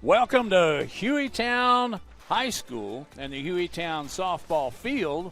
Welcome to Hueytown High School and the Hueytown softball field.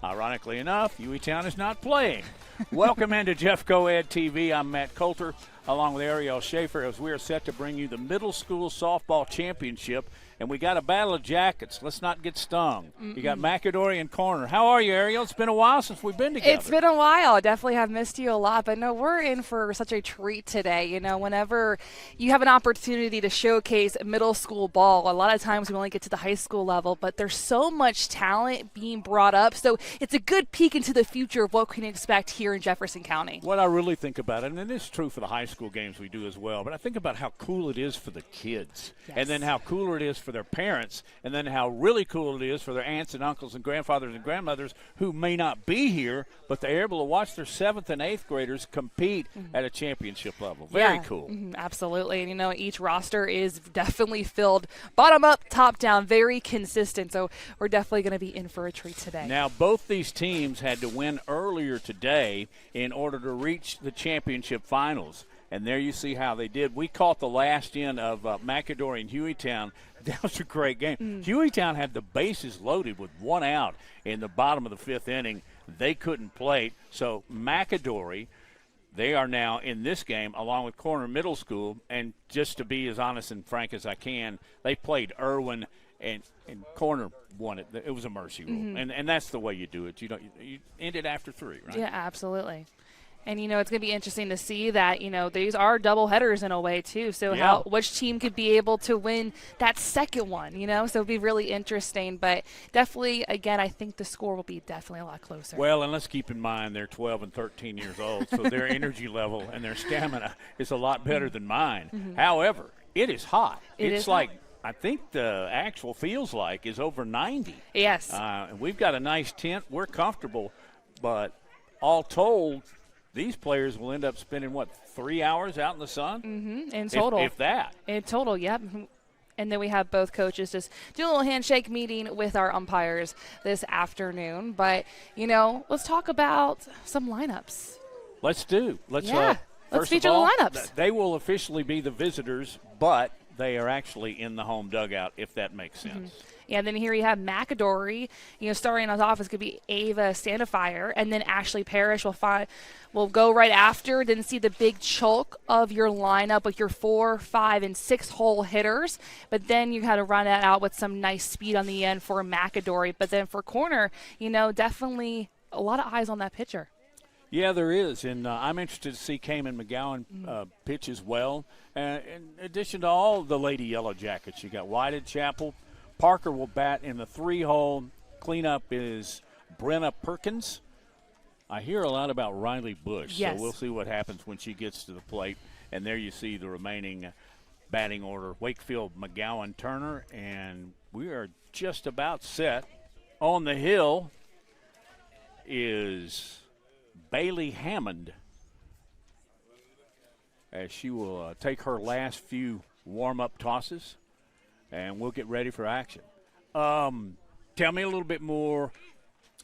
Ironically enough, Hueytown is not playing. Welcome into Jeff Coed TV. I'm Matt Coulter along with Ariel Schaefer as we are set to bring you the middle school softball championship. And we got a battle of jackets. Let's not get stung. You got McAdory in corner. How are you, Ariel? It's been a while since we've been together. It's been a while. I definitely have missed you a lot. But, no, we're in for such a treat today. You know, whenever you have an opportunity to showcase middle school ball, a lot of times we only get to the high school level, but there's so much talent being brought up. So it's a good peek into the future of what we can expect here in Jefferson County. What I really think about it, and it is true for the high school games we do as well, but I think about how cool it is for the kids. Yes. And then how cooler it is for their parents, and then how really cool it is for their aunts and uncles and grandfathers and grandmothers who may not be here, but they're able to watch their 7th and 8th graders compete at a championship level. Very cool. Absolutely. And, you know, each roster is definitely filled bottom up, top down, very consistent. So we're definitely going to be in for a treat today. Now, both these teams had to win earlier today in order to reach the championship finals. And there you see how they did. We caught the last in of McAdory and Hueytown. That was a great game. Hueytown had the bases loaded with 1 out in the bottom of the 5th inning. They couldn't play. So McAdory, they are now in this game along with Corner Middle School. And just to be as honest and frank as I can, they played Irwin and Corner won it. It was a mercy rule. And that's the way you do it. You end it after 3, right? Yeah, absolutely. And, you know, it's going to be interesting to see that, you know, these are double headers in a way, too. So which team could be able to win that second one, you know? So it'll be really interesting. But definitely, again, I think the score will be definitely a lot closer. Well, and let's keep in mind they're 12 and 13 years old, so their energy level and their stamina is a lot better than mine. However, it is hot. It's like – I think the actual feels like is over 90. Yes. And we've got a nice tent. We're comfortable. But all told, these players will end up spending, 3 hours out in the sun? In total. If that. In total, yep. And then we have both coaches just do a little handshake meeting with our umpires this afternoon. But, you know, let's talk about some lineups. Let's do. Let's feature the lineups. They will officially be the visitors, but they are actually in the home dugout, if that makes sense. Yeah, and then here you have McAdory. You know, starting us off is going to be Ava Standifire, and then Ashley Parrish will go right after. Then see the big chunk of your lineup with your 4, 5, and 6 hole hitters. But then you had to run that out with some nice speed on the end for McAdory. But then for corner, you know, definitely a lot of eyes on that pitcher. Yeah, there is, and I'm interested to see Cayman McGowan pitch as well. In addition to all the Lady Yellow Jackets, you got Whited Chapel. Parker will bat in the 3-hole. Cleanup is Brenna Perkins. I hear a lot about Riley Bush, yes. So we'll see what happens when she gets to the plate. And there you see the remaining batting order. Wakefield, McGowan, Turner, and we are just about set. On the hill is Bailey Hammond, as she will take her last few warm-up tosses, and we'll get ready for action. Tell me a little bit more.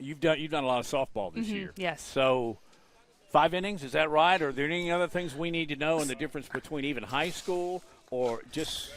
You've done a lot of softball this year. Yes. So 5 innings, is that right? Are there any other things we need to know in the difference between even high school or just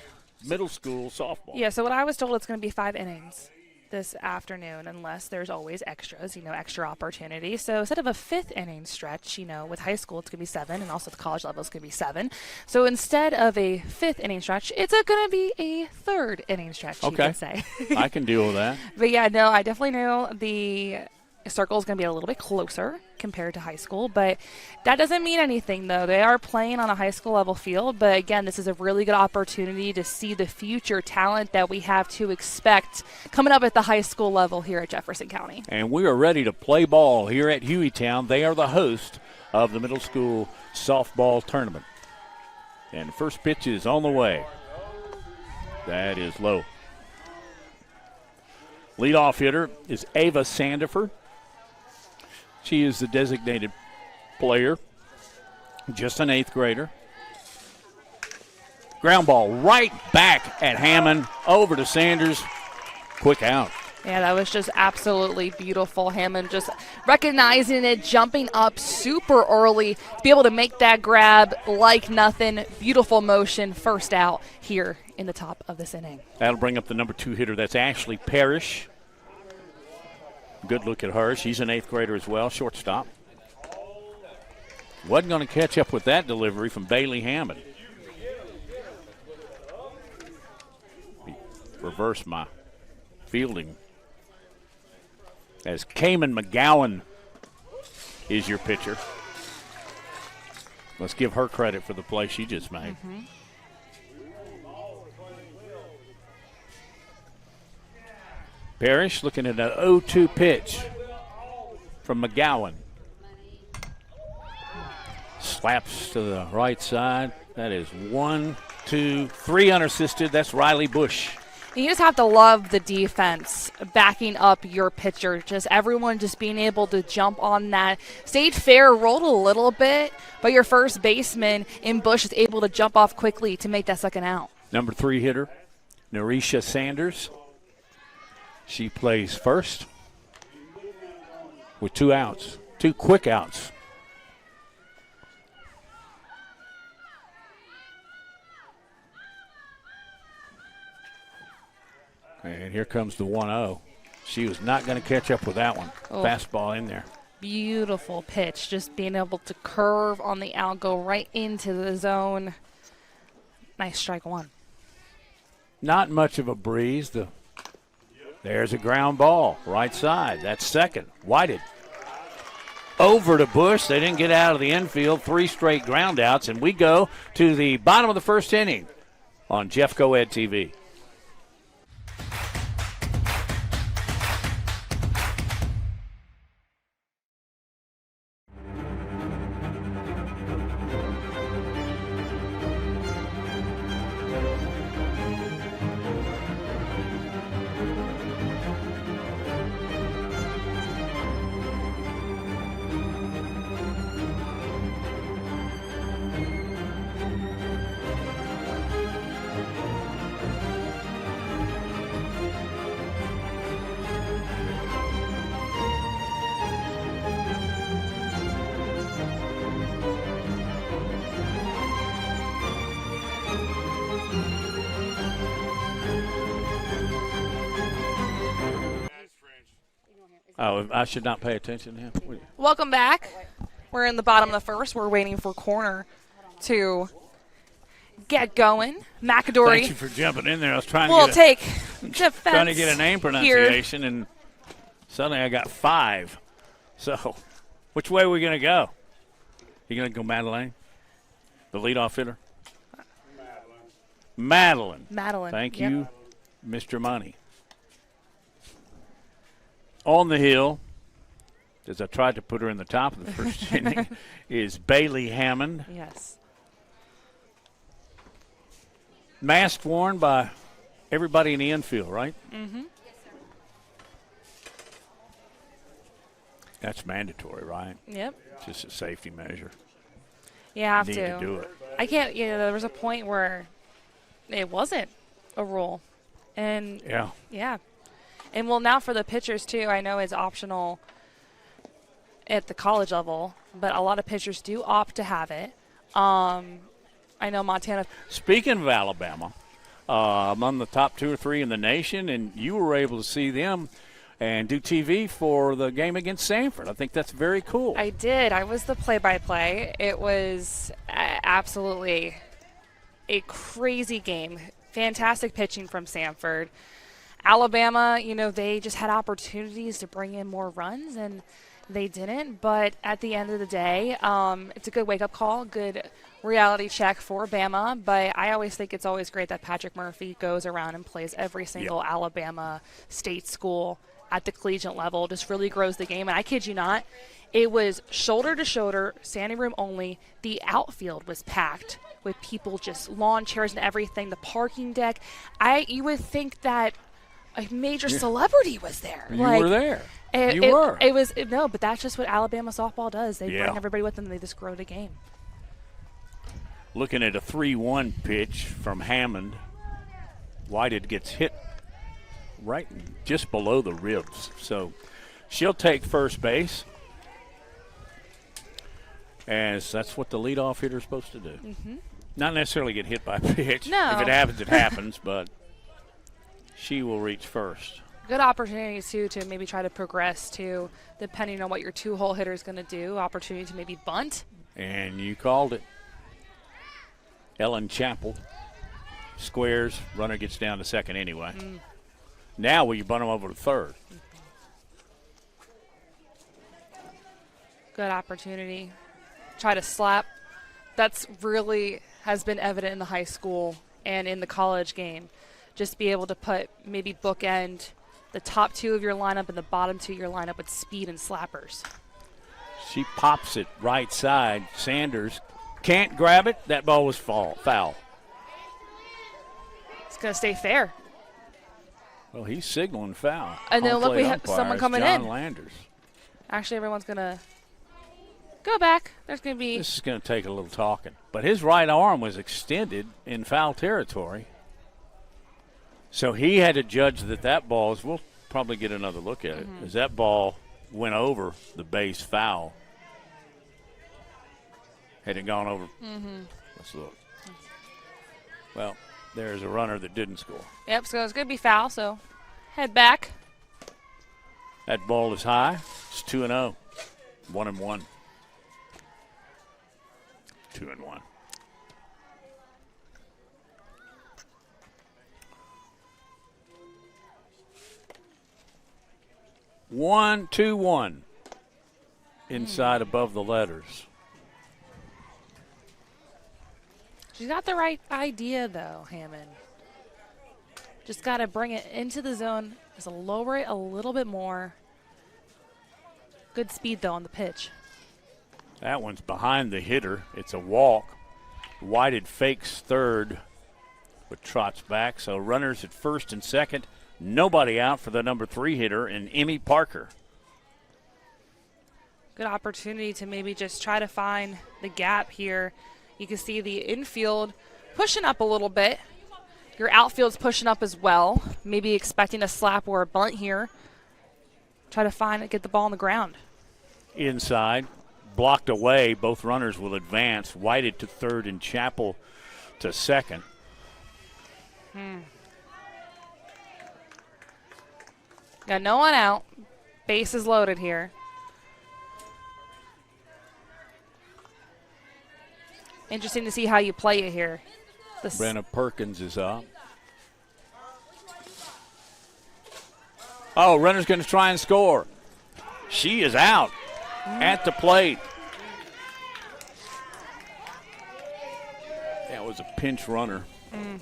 middle school softball? Yeah, so what I was told, it's going to be 5 innings this afternoon, unless there's always extras, you know, extra opportunity. So instead of a 5th inning stretch, you know, with high school it's going to be 7, and also the college level it's going to be 7. So instead of a 5th inning stretch, it's going to be a 3rd inning stretch, you could say. I can deal with that. But yeah, no, I definitely know the circle is going to be a little bit closer compared to high school, but that doesn't mean anything, though. They are playing on a high school level field, but again, this is a really good opportunity to see the future talent that we have to expect coming up at the high school level here at Jefferson County. And we are ready to play ball here at Hueytown. They are the host of the middle school softball tournament. And the first pitch is on the way. That is low. Leadoff hitter is Ava Sandifer. She is the designated player, just an 8th grader. Ground ball right back at Hammond, over to Sanders. Quick out. Yeah, that was just absolutely beautiful. Hammond just recognizing it, jumping up super early to be able to make that grab like nothing. Beautiful motion, first out here in the top of this inning. That'll bring up the number 2 hitter. That's Ashley Parrish. Good look at her. She's an 8th grader as well, shortstop. Wasn't going to catch up with that delivery from Bailey Hammond. Reverse my fielding. As Cayman McGowan is your pitcher. Let's give her credit for the play she just made. Parrish looking at an 0-2 pitch from McGowan. Slaps to the right side. That is 1, 2, 3 unassisted. That's Riley Bush. You just have to love the defense backing up your pitcher. Just everyone just being able to jump on that. Stayed fair, rolled a little bit, but your first baseman in Bush is able to jump off quickly to make that second out. Number 3 hitter, Narisha Sanders. She plays first with 2 outs, 2 quick outs. And here comes the 1-0. She was not going to catch up with that one. Oh. Fastball in there. Beautiful pitch. Just being able to curve on the out, go right into the zone. Nice strike one. Not much of a breeze. There's a ground ball, right side. That's second. Whited. Over to Bush. They didn't get out of the infield. 3 straight ground outs, and we go to the bottom of the first inning on Jeff Coed TV. Oh, I should not pay attention to him. Welcome back. We're in the bottom of the first. We're waiting for corner to get going. McAdory. Thank you for jumping in there. I was trying to get a name pronunciation, and suddenly I got 5. So, which way are we going to go? You going to go Madeline? The leadoff hitter? Madeline. Thank you, Mr. Money. On the hill, as I tried to put her in the top of the first inning, is Bailey Hammond. Yes. Mask worn by everybody in the infield, right? Mm-hmm. That's mandatory, right? Yep. Just a safety measure. You have Need to do it. I can't, there was a point where it wasn't a rule. And yeah. And well, now for the pitchers too, I know it's optional at the college level, but a lot of pitchers do opt to have it. I know Montana. Speaking of Alabama, among the top 2 or 3 in the nation, and you were able to see them and do TV for the game against Sanford. I think that's very cool. I did. I was the play-by-play. It was absolutely a crazy game. Fantastic pitching from Sanford. Alabama, they just had opportunities to bring in more runs, and they didn't. But at the end of the day, it's a good wake-up call, good reality check for Bama. But I always think it's always great that Patrick Murphy goes around and plays every single Alabama state school at the collegiate level, just really grows the game. And I kid you not, it was shoulder to shoulder, standing room only. The outfield was packed with people, just lawn chairs and everything, the parking deck. You would think that a major celebrity was there. You were there. But that's just what Alabama softball does. They bring everybody with them. They just grow the game. Looking at a 3-1 pitch from Hammond. Whited gets hit right just below the ribs. So she'll take first base, as that's what the leadoff hitter is supposed to do. Mm-hmm. Not necessarily get hit by a pitch. No. If it happens, it happens, but she will reach first. Good opportunities, too, to maybe try to progress, too, depending on what your two-hole hitter is going to do. Opportunity to maybe bunt. And you called it. Ellen Chappell squares. Runner gets down to second anyway. Now will you bunt him over to third? Good opportunity. Try to slap. That's really has been evident in the high school and in the college game. Just be able to put maybe bookend the top two of your lineup and the bottom two of your lineup with speed and slappers. She pops it right side. Sanders can't grab it. That ball was foul. It's going to stay fair. Well, he's signaling foul. And then Home look, we plate have umpire someone is coming John in. Landers. Actually, everyone's going to go back. There's going to be. This is going to take a little talking. But his right arm was extended in foul territory. So he had to judge that ball is, we'll probably get another look at it, as that ball went over the base foul. Had it gone over? Let's look. Well, there's a runner that didn't score. Yep, so it's going to be foul, so head back. That ball is high. It's 2-0. 1-1. 2-1. One, 2-1. Inside above the letters. She's got the right idea, though, Hammond. Just got to bring it into the zone. Just lower it a little bit more. Good speed, though, on the pitch. That one's behind the hitter. It's a walk. Whited fakes third, but trots back. So runners at first and second. Nobody out for the number 3 hitter in Emmy Parker. Good opportunity to maybe just try to find the gap here. You can see the infield pushing up a little bit. Your outfield's pushing up as well. Maybe expecting a slap or a bunt here. Try to find it, get the ball on the ground. Inside, blocked away. Both runners will advance. Whited to third and Chappell to second. Got no one out. Base is loaded here. Interesting to see how you play it here. Brenna Perkins is up. Oh, runner's going to try and score. She is out at the plate. That was a pinch runner.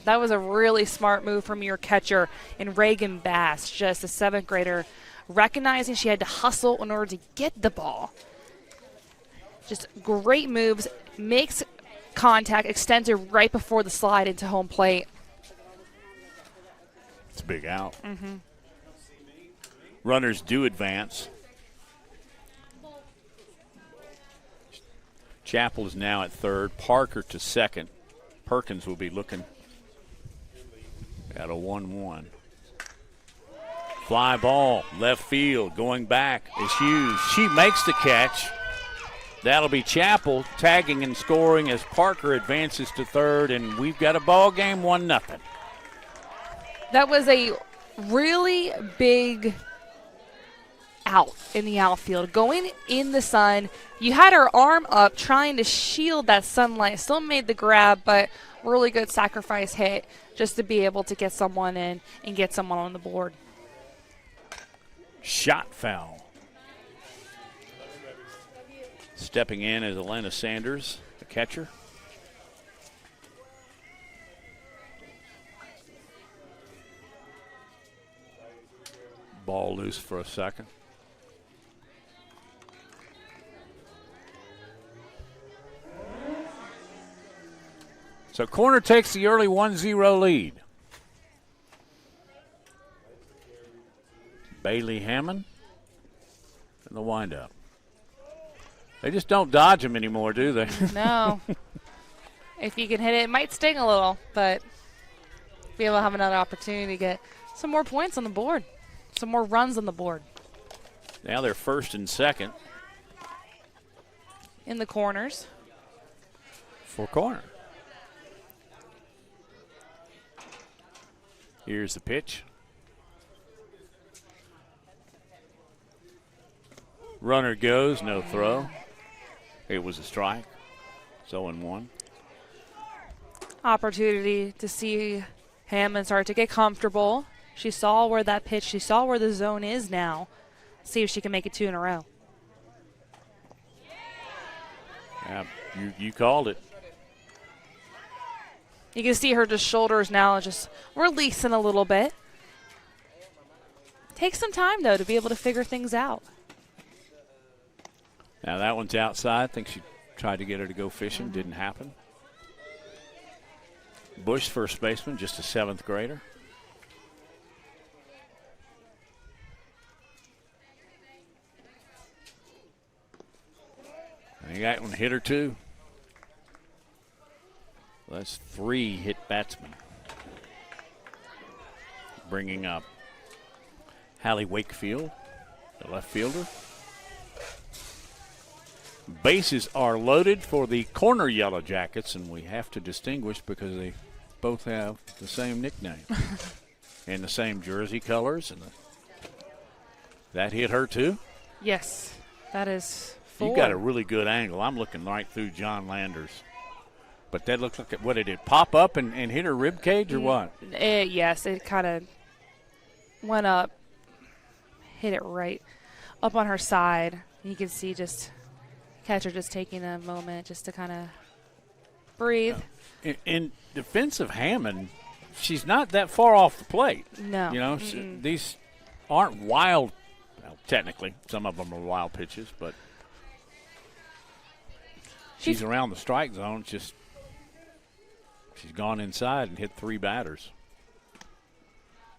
That was a really smart move from your catcher in Reagan Bass, just a 7th grader, recognizing she had to hustle in order to get the ball. Just great moves, makes contact, extends it right before the slide into home plate. It's a big out. Runners do advance. Chappell is now at third. Parker to second. Perkins will be looking at a 1-1. Fly ball, left field, going back is Hughes. She makes the catch. That'll be Chappell tagging and scoring as Parker advances to third, and we've got a ball game, 1-0. That was a really big out in the outfield. Going in the sun, you had her arm up trying to shield that sunlight. Still made the grab, but really good sacrifice hit just to be able to get someone in and get someone on the board. Shot foul. Stepping in is Elena Sanders, the catcher. Ball loose for a second. So corner takes the early 1-0 lead. Bailey Hammond and the windup. They just don't dodge them anymore, do they? No. If you can hit it, it might sting a little, but be able to have another opportunity to get some more points on the board, some more runs on the board. Now they're first and second. In the corners. For corner. Here's the pitch. Runner goes, no throw. It was a strike. 0-1. Opportunity to see Hammond start to get comfortable. She saw where that pitch, she saw where the zone is now. See if she can make it 2 in a row. Yeah, you called it. You can see her just shoulders now just releasing a little bit. Takes some time, though, to be able to figure things out. Now that one's outside. I think she tried to get her to go fishing. Didn't happen. Bush, first baseman, just a 7th grader. I think that one hit her too. That's 3 hit batsmen. Bringing up Hallie Wakefield, the left fielder. Bases are loaded for the corner Yellow Jackets, and we have to distinguish because they both have the same nickname and the same jersey colors. And that hit her too? Yes, that is 4. You got a really good angle. I'm looking right through John Landers. But that looked like, what did it pop up and hit her rib cage or what? Yes, it kind of went up, hit it right up on her side. You can see just catcher just taking a moment just to kind of breathe. In defense of Hammond, she's not that far off the plate. No. You know, these aren't wild. Well, technically, some of them are wild pitches, but she's around the strike zone. She's gone inside and hit 3 batters.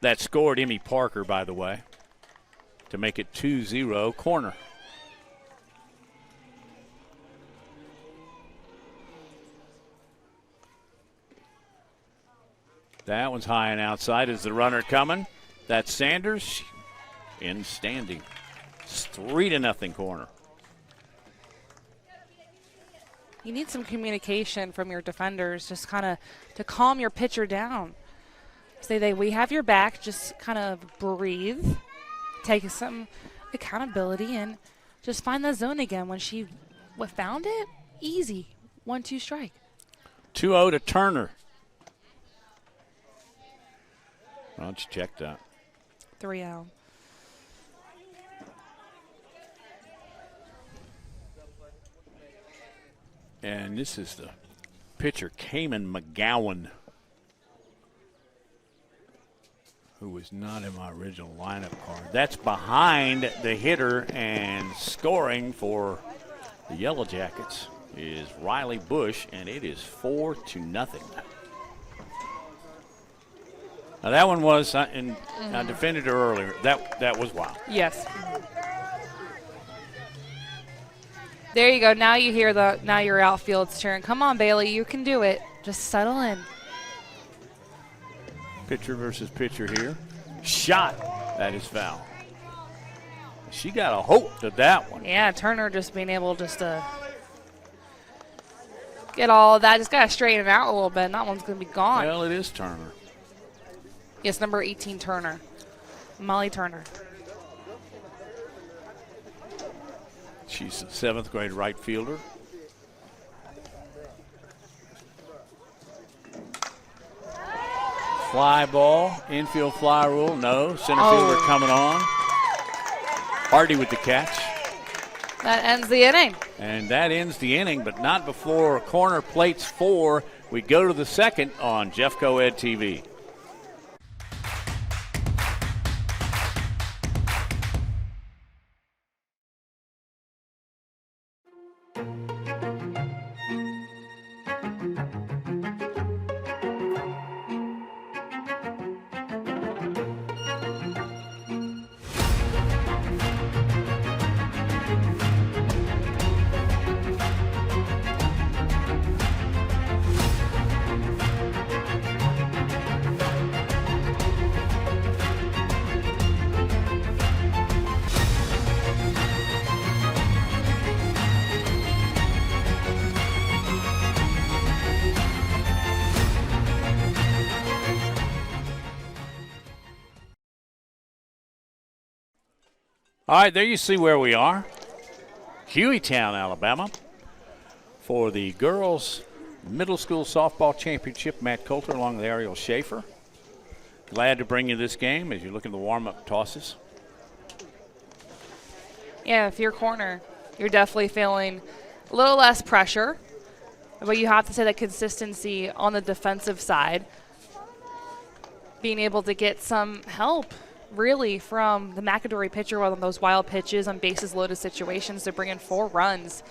That scored Emmy Parker, by the way, to make it 2-0 corner. That one's high and outside. Is the runner coming? That's Sanders in standing. It's 3-0 corner. You need some communication from your defenders, just kind of to calm your pitcher down. Say we have your back, just kind of breathe, take some accountability, and just find that zone again. When she found it, easy, 1-2 strike. 2-0 to Turner. Why don't you check that? 3-0. And this is the pitcher, Cayman McGowan, who was not in my original lineup card. That's behind the hitter, and scoring for the Yellow Jackets is Riley Bush, and it is 4-0. Now that one was, and I defended her earlier. That was wild. Yes. There you go. Now you hear now your outfield's cheering. Come on, Bailey, you can do it. Just settle in. Pitcher versus pitcher here. Shot. That is foul. She got a hope to that one. Yeah, Turner just being able just to get all of that. Just got to straighten it out a little bit, and that one's going to be gone. Well, it is Turner. Yes, number 18, Turner. Molly Turner. She's a 7th grade right fielder. Fly ball, infield fly rule, no. Center fielder coming on. Hardy with the catch. That ends the inning. And that ends the inning, but not before corner plates 4. We go to the second on Jeffco Ed TV. All right, there you see where we are. Hueytown, Alabama. For the girls' middle school softball championship, Matt Coulter along with Ariel Schaefer. Glad to bring you this game as you look at the warm-up tosses. Yeah, if you're corner, you're definitely feeling a little less pressure, but you have to say that consistency on the defensive side, being able to get some help really from the McAdory pitcher on those wild pitches on bases loaded situations to bring in 4 runs.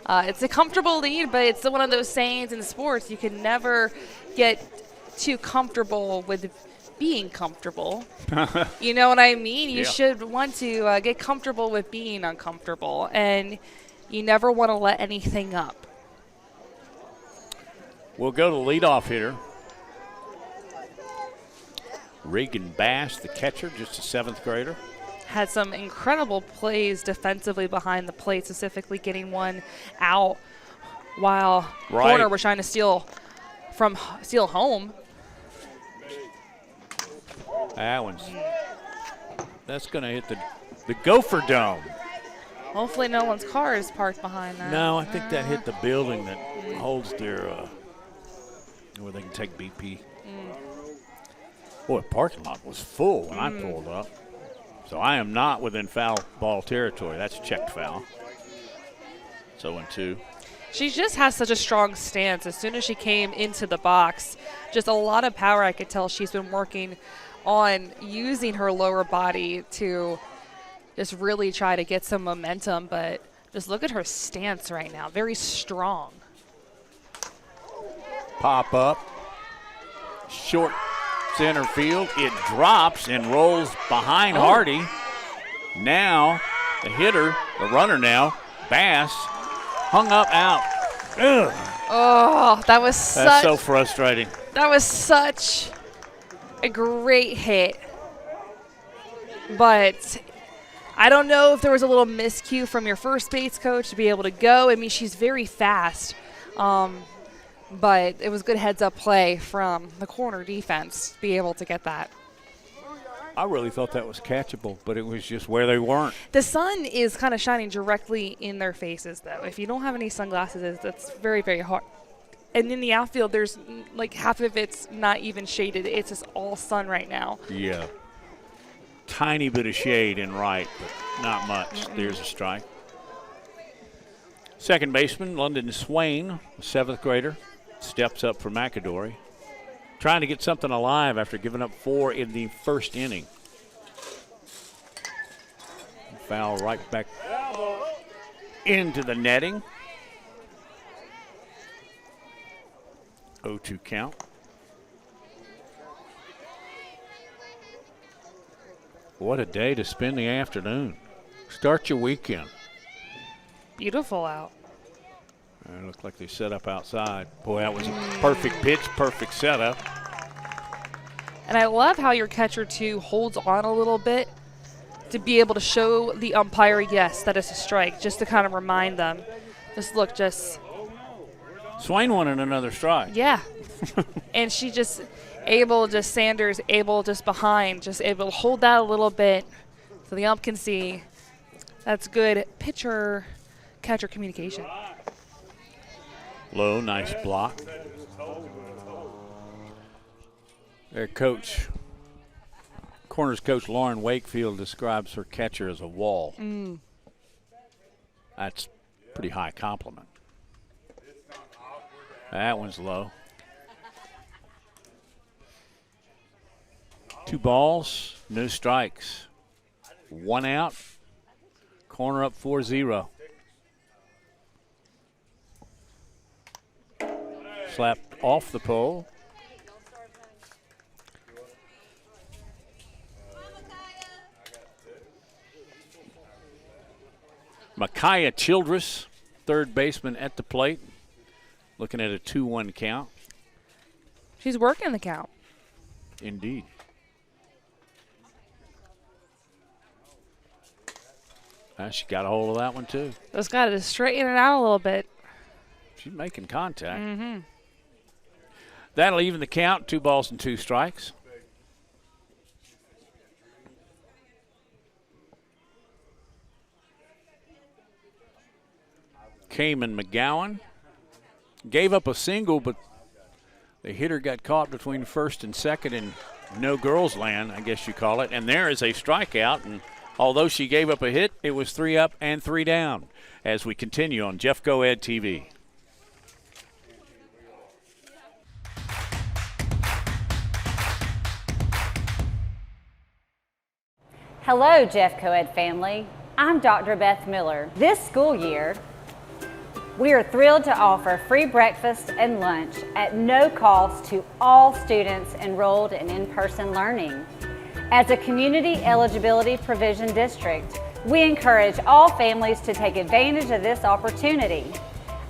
It's a comfortable lead, but it's one of those sayings in sports, you can never get too comfortable with being comfortable. You know what I mean? You should want to get comfortable with being uncomfortable, and you never want to let anything up. We'll go to the leadoff hitter. Reagan Bass, the catcher, just a 7th grader. Had some incredible plays defensively behind the plate, specifically getting one out while corner was trying to steal home. That's going to hit the Gopher Dome. Hopefully no one's car is parked behind that. No, I think that hit the building that holds their, where they can take BP. Boy, the parking lot was full when I pulled up. So I am not within foul ball territory. That's a checked foul. 0-2. She just has such a strong stance. As soon as she came into the box, just a lot of power. I could tell she's been working on using her lower body to just really try to get some momentum. But just look at her stance right now. Very strong. Pop up. Short center field. It drops and rolls behind Hardy. Now the hitter, the runner now, Bass, hung up out. Ugh. Oh, that's so frustrating. That was such a great hit. But I don't know if there was a little miscue from your first base coach to be able to go. I mean, she's very fast. But it was good heads-up play from the corner defense to be able to get that. I really thought that was catchable, but it was just where they weren't. The sun is kind of shining directly in their faces, though. If you don't have any sunglasses, that's very, very hard. And in the outfield, there's like half of it's not even shaded. It's just all sun right now. Yeah. Tiny bit of shade in right, but not much. There's a strike. Second baseman, London Swain, a 7th grader. Steps up for McAdory. Trying to get something alive after giving up 4 in the first inning. Foul right back into the netting. 0-2 count. What a day to spend the afternoon. Start your weekend. Beautiful out. It looked like they set up outside. Boy, that was a perfect pitch, perfect setup. And I love how your catcher, too, holds on a little bit to be able to show the umpire, yes, that is a strike, just to kind of remind them. Swain wanted another strike. Yeah. And she just Sanders able just behind, just able to hold that a little bit so the ump can see. That's good pitcher-catcher communication. Low, nice block. Their coach, corners coach Lauren Wakefield, describes her catcher as a wall. That's a pretty high compliment. That one's low. 2 balls, no strikes. 1 out. Corner up 4-0. Slapped off the pole. Micaiah Childress, 3rd baseman at the plate, looking at a 2-1 count. She's working the count. Indeed. She got a hold of that one, too. Just got to straighten it out a little bit. She's making contact. That'll even the count, 2 balls and 2 strikes. Cayman McGowan. Gave up a single, but the hitter got caught between first and second in no girls land, I guess you call it. And there is a strikeout. And although she gave up a hit, it was 3 up and 3 down as we continue on Jeff Coed TV. Hello, Jeff Coed family. I'm Dr. Beth Miller. This school year, we are thrilled to offer free breakfast and lunch at no cost to all students enrolled in in-person learning. As a community eligibility provision district, we encourage all families to take advantage of this opportunity.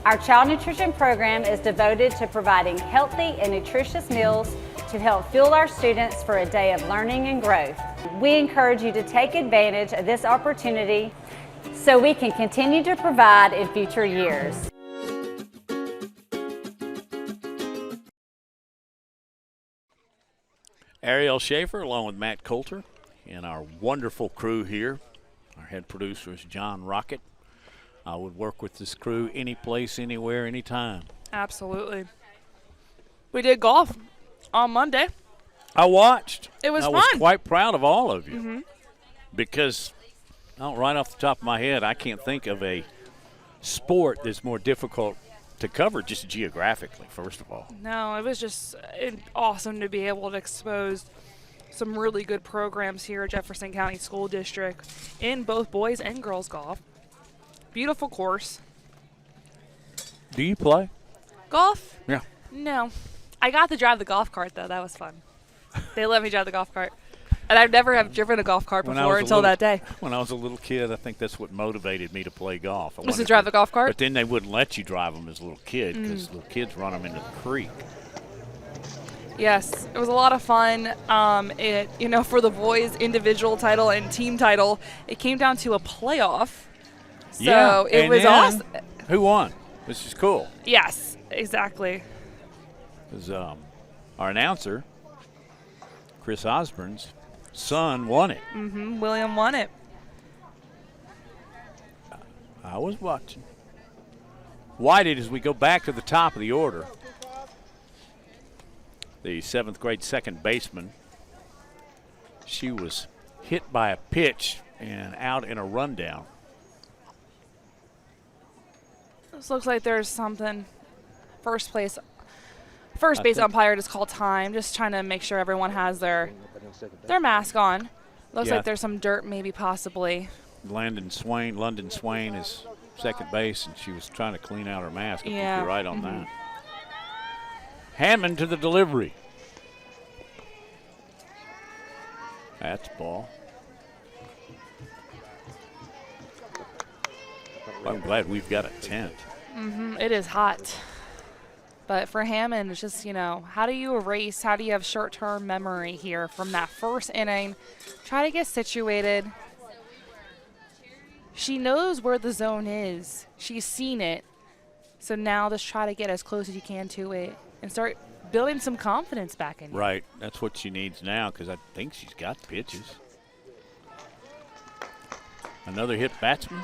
Our child nutrition program is devoted to providing healthy and nutritious meals to help fuel our students for a day of learning and growth. We encourage you to take advantage of this opportunity so we can continue to provide in future years. Ariel Schaefer along with Matt Coulter and our wonderful crew here. Our head producer is John Rocket. I would work with this crew any place, anywhere, anytime. Absolutely. We did golf on Monday. I watched. It was I fun. was quite proud of all of you because, right off the top of my head, I can't think of a sport that's more difficult to cover just geographically, first of all. No, it was just awesome to be able to expose some really good programs here at Jefferson County School District in both boys and girls golf. Beautiful course. Do you play? Golf? Yeah. No. I got to drive the golf cart, though. That was fun. They let me drive the golf cart. And I've never have driven a golf cart before until that day. When I was a little kid, I think that's what motivated me to play golf. Was to drive the golf cart? But then they wouldn't let you drive them as a little kid because little kids run them into the creek. Yes, it was a lot of fun. For the boys' individual title and team title, it came down to a playoff. So it was awesome. Who won? This is cool. Yes, exactly. Because our announcer, Chris Osborne's son, won it. William won it. I was watching. Whited, as we go back to the top of the order, the 7th grade second baseman, she was hit by a pitch and out in a rundown. This looks like there's something. First base umpire just called time, just trying to make sure everyone has their mask on. Looks like there's some dirt maybe possibly. London Swain is second base, and she was trying to clean out her mask. I think you're right on that. Hammond to the delivery. That's ball. I'm glad we've got a tent. It is hot. But for Hammond, it's just, how do you have short-term memory here from that first inning? Try to get situated. She knows where the zone is. She's seen it. So now just try to get as close as you can to it and start building some confidence back in you. Right. That's what she needs now because I think she's got pitches. Another hit batsman.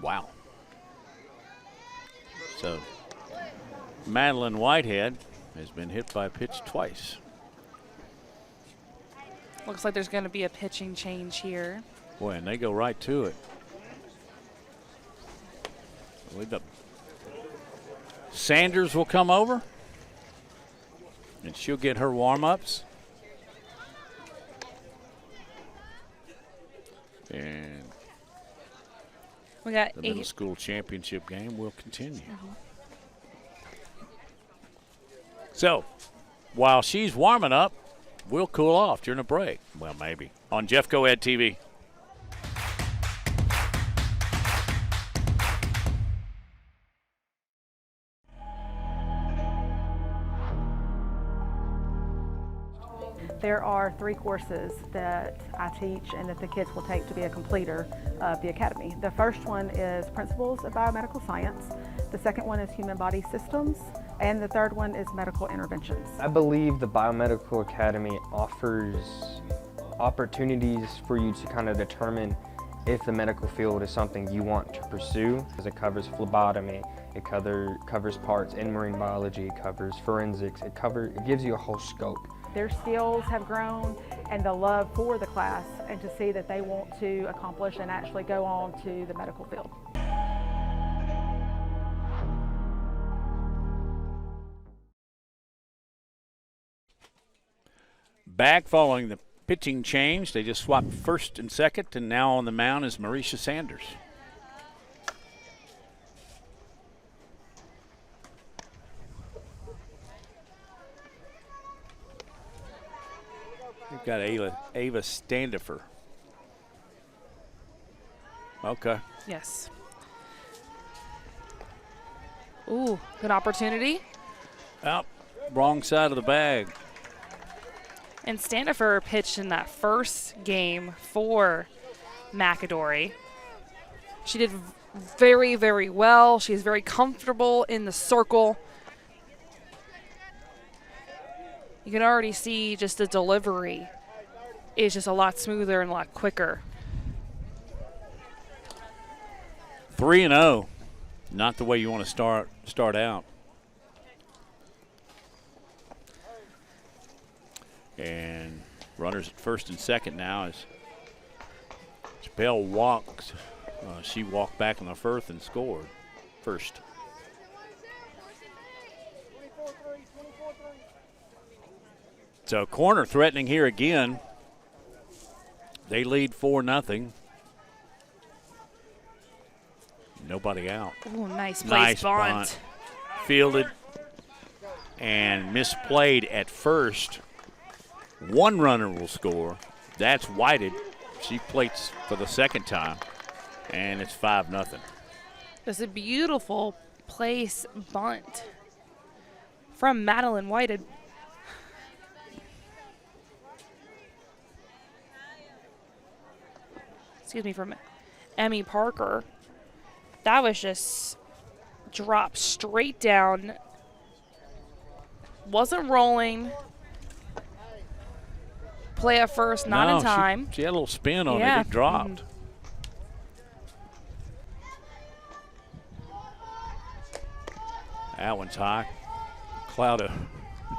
Wow. So Madeline Whitehead has been hit by a pitch twice. Looks like there's going to be a pitching change here. Boy, and they go right to it. I believe that Sanders will come over, and she'll get her warm-ups. And we got the middle school championship game will continue. So, while she's warming up, we'll cool off during a break. Well, maybe. On Jeff Coed TV. There are 3 courses that I teach and that the kids will take to be a completer of the academy. The first one is Principles of Biomedical Science. The second one is Human Body Systems. And the third one is Medical Interventions. I believe the Biomedical Academy offers opportunities for you to kind of determine if the medical field is something you want to pursue, because it covers phlebotomy, it covers parts in marine biology, it covers forensics, it gives you a whole scope. Their skills have grown and the love for the class, and to see that they want to accomplish and actually go on to the medical field. Back following the pitching change, they just swapped first and second, and now on the mound is Marisha Sanders. We've got Ava Standifer. Okay. Yes. Ooh, good opportunity. Up, wrong side of the bag. And Standifer pitched in that first game for McAdory. She did very, very well. She's very comfortable in the circle. You can already see just the delivery is just a lot smoother and a lot quicker. 3-0. Not the way you want to start out. And runners at first and second now as Bell walked. She walked back on the first and scored first. So corner threatening here again. They lead 4-0. Nobody out. Ooh, nice place Nice bunt. bunt. Fielded and misplayed at first. One runner will score. That's Whited. She plates for the second time, and it's 5-0. It's a beautiful place bunt from Madeline Whited. Excuse me, from Emmy Parker. That was just dropped straight down. Wasn't rolling. Play at first, not in time. She had a little spin on Yeah. it. It dropped. That one's high. Cloud of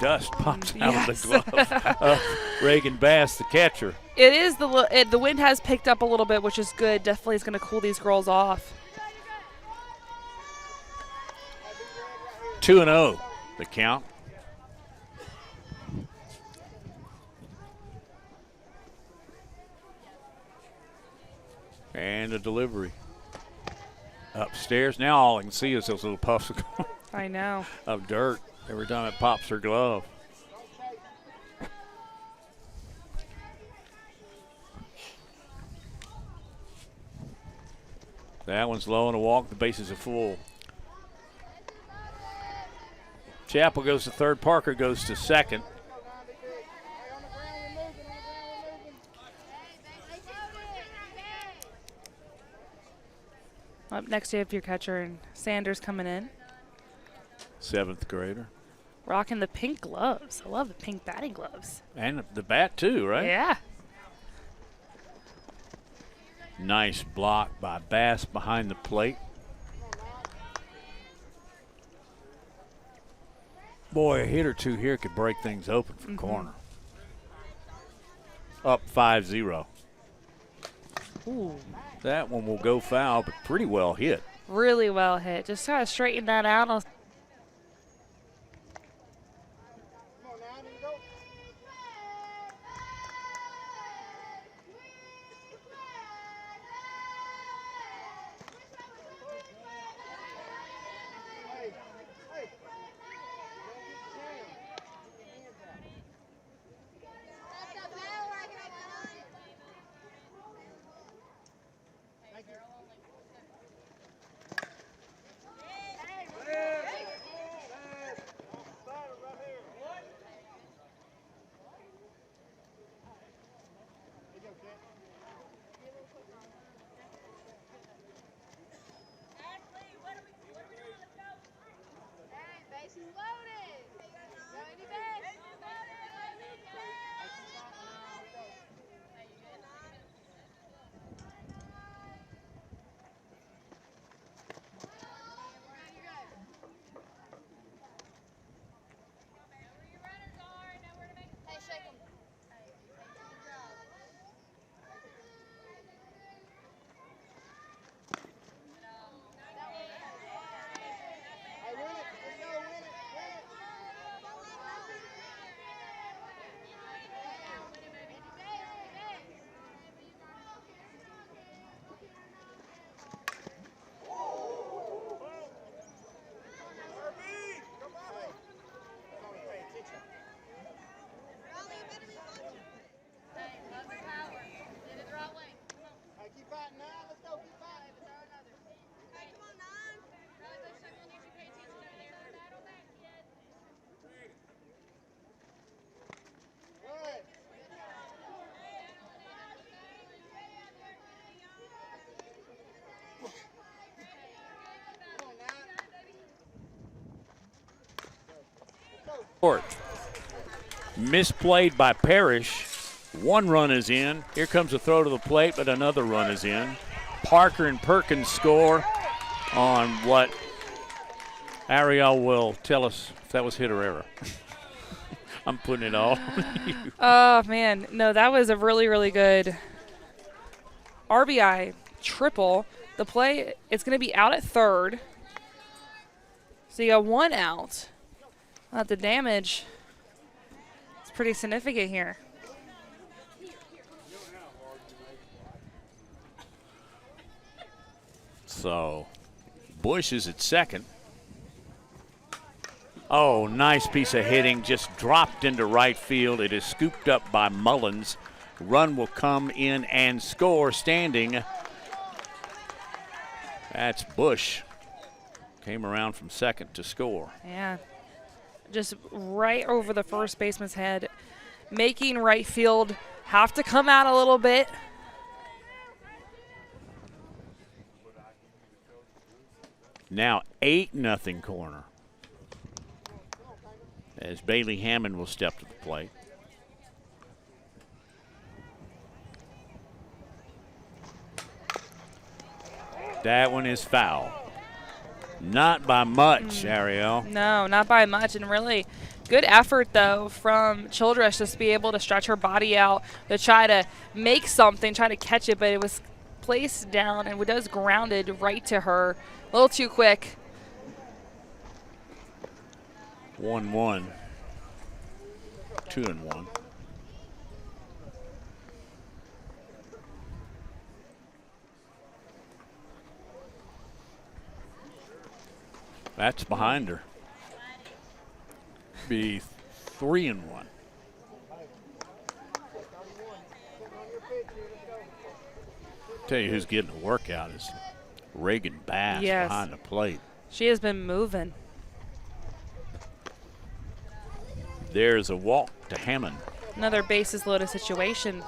dust pops out of the glove. Reagan Bass, the catcher. It is the wind has picked up a little bit, which is good. Definitely is going to cool these girls off. 2-0, the count. And a delivery. Upstairs. Now all I can see is those little puffs I know. of dirt every time it pops her glove. That one's low on a walk. The bases are full. Chappell goes to third. Parker goes to second. Up next, you have your catcher and Sanders coming in. Seventh grader. Rocking the pink gloves. I love the pink batting gloves. And the bat too, right? Yeah. Nice block by Bass behind the plate. Boy, a hit or two here could break things open from corner. Up 5-0. Ooh. That one will go foul, but pretty well hit. Really well hit. Just try to straighten that out. Court. Misplayed by Parrish. One run is in. Here comes a throw to the plate, but another run is in. Parker and Perkins score on what Ariel will tell us if that was hit or error. I'm putting it all on you. Oh, man. No, that was a really, really good RBI triple. The play, it's going to be out at third. So you got one out. The damage is pretty significant here. So Bush is at second. Oh, nice piece of hitting. Just dropped into right field. It is scooped up by Mullins. Run will come in and score standing. That's Bush. Came around from second to score. Yeah. Just right over the first baseman's head, making right field have to come out a little bit. Now 8-0 corner, as Bailey Hammond will step to the plate. That one is foul. Not by much, Ariel. No, not by much, and really good effort, though, from Childress just to be able to stretch her body out to try to make something, try to catch it, but it was placed down and it was grounded right to her. A little too quick. 1-1. 2-1. That's behind her. Be 3-1. Tell you who's getting a workout is Reagan Bass behind the plate. She has been moving. There's a walk to Hammond. Another bases loaded situation.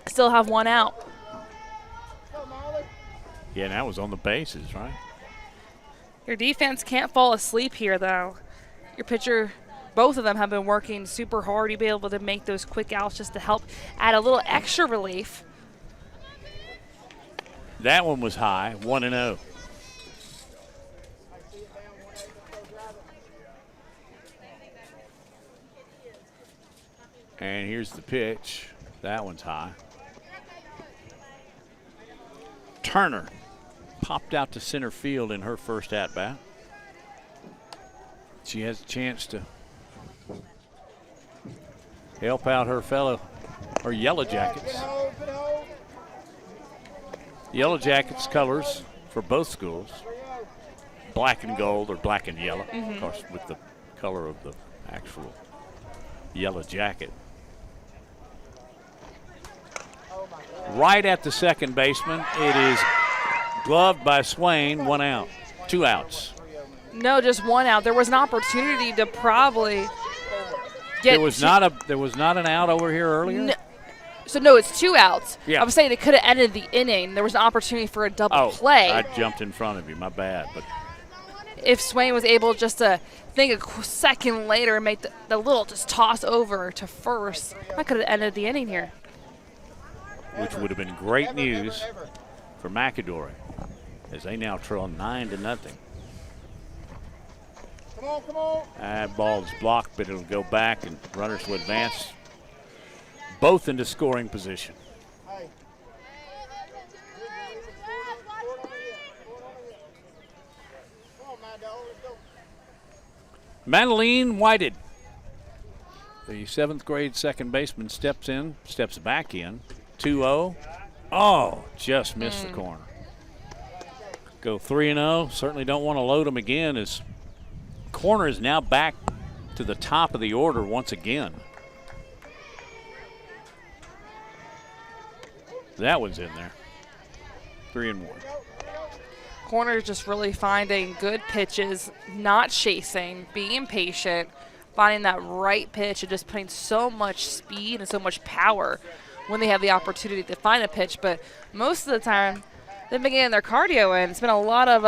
Still have one out. Yeah, and that was on the bases, right? Your defense can't fall asleep here, though. Your pitcher, both of them have been working super hard. You'll be able to make those quick outs just to help add a little extra relief. That one was high, 1-0. And here's the pitch. That one's high. Turner popped out to center field in her first at-bat. She has a chance to help out her Yellow Jackets. Yellow Jackets colors for both schools, black and gold or black and yellow, of course, with the color of the actual Yellow Jacket. Right at the second baseman, it is gloved by Swain, 1 out, 2 outs. No, just 1 out. There was an opportunity to probably get. There was not an out over here earlier. No, so no, it's 2 outs. Yeah. I was saying it could have ended the inning. There was an opportunity for a double play. I jumped in front of you. My bad. But if Swain was able just to think a second later and make the little just toss over to first, that could have ended the inning here. Which would have been great news for McAdory, as they now trail 9-0. Come on. That ball is blocked, but it'll go back, and runners will advance both into scoring position. Madeline Whited, the 7th grade second baseman, steps back in. 2-0. Oh, just missed the corner. Go 3-0. Certainly don't want to load them again, as corner is now back to the top of the order once again. That one's in there. 3-1. Corner's just really finding good pitches, not chasing, being patient, finding that right pitch, and just putting so much speed and so much power when they have the opportunity to find a pitch. But most of the time, they've been getting their cardio in. It's been a lot of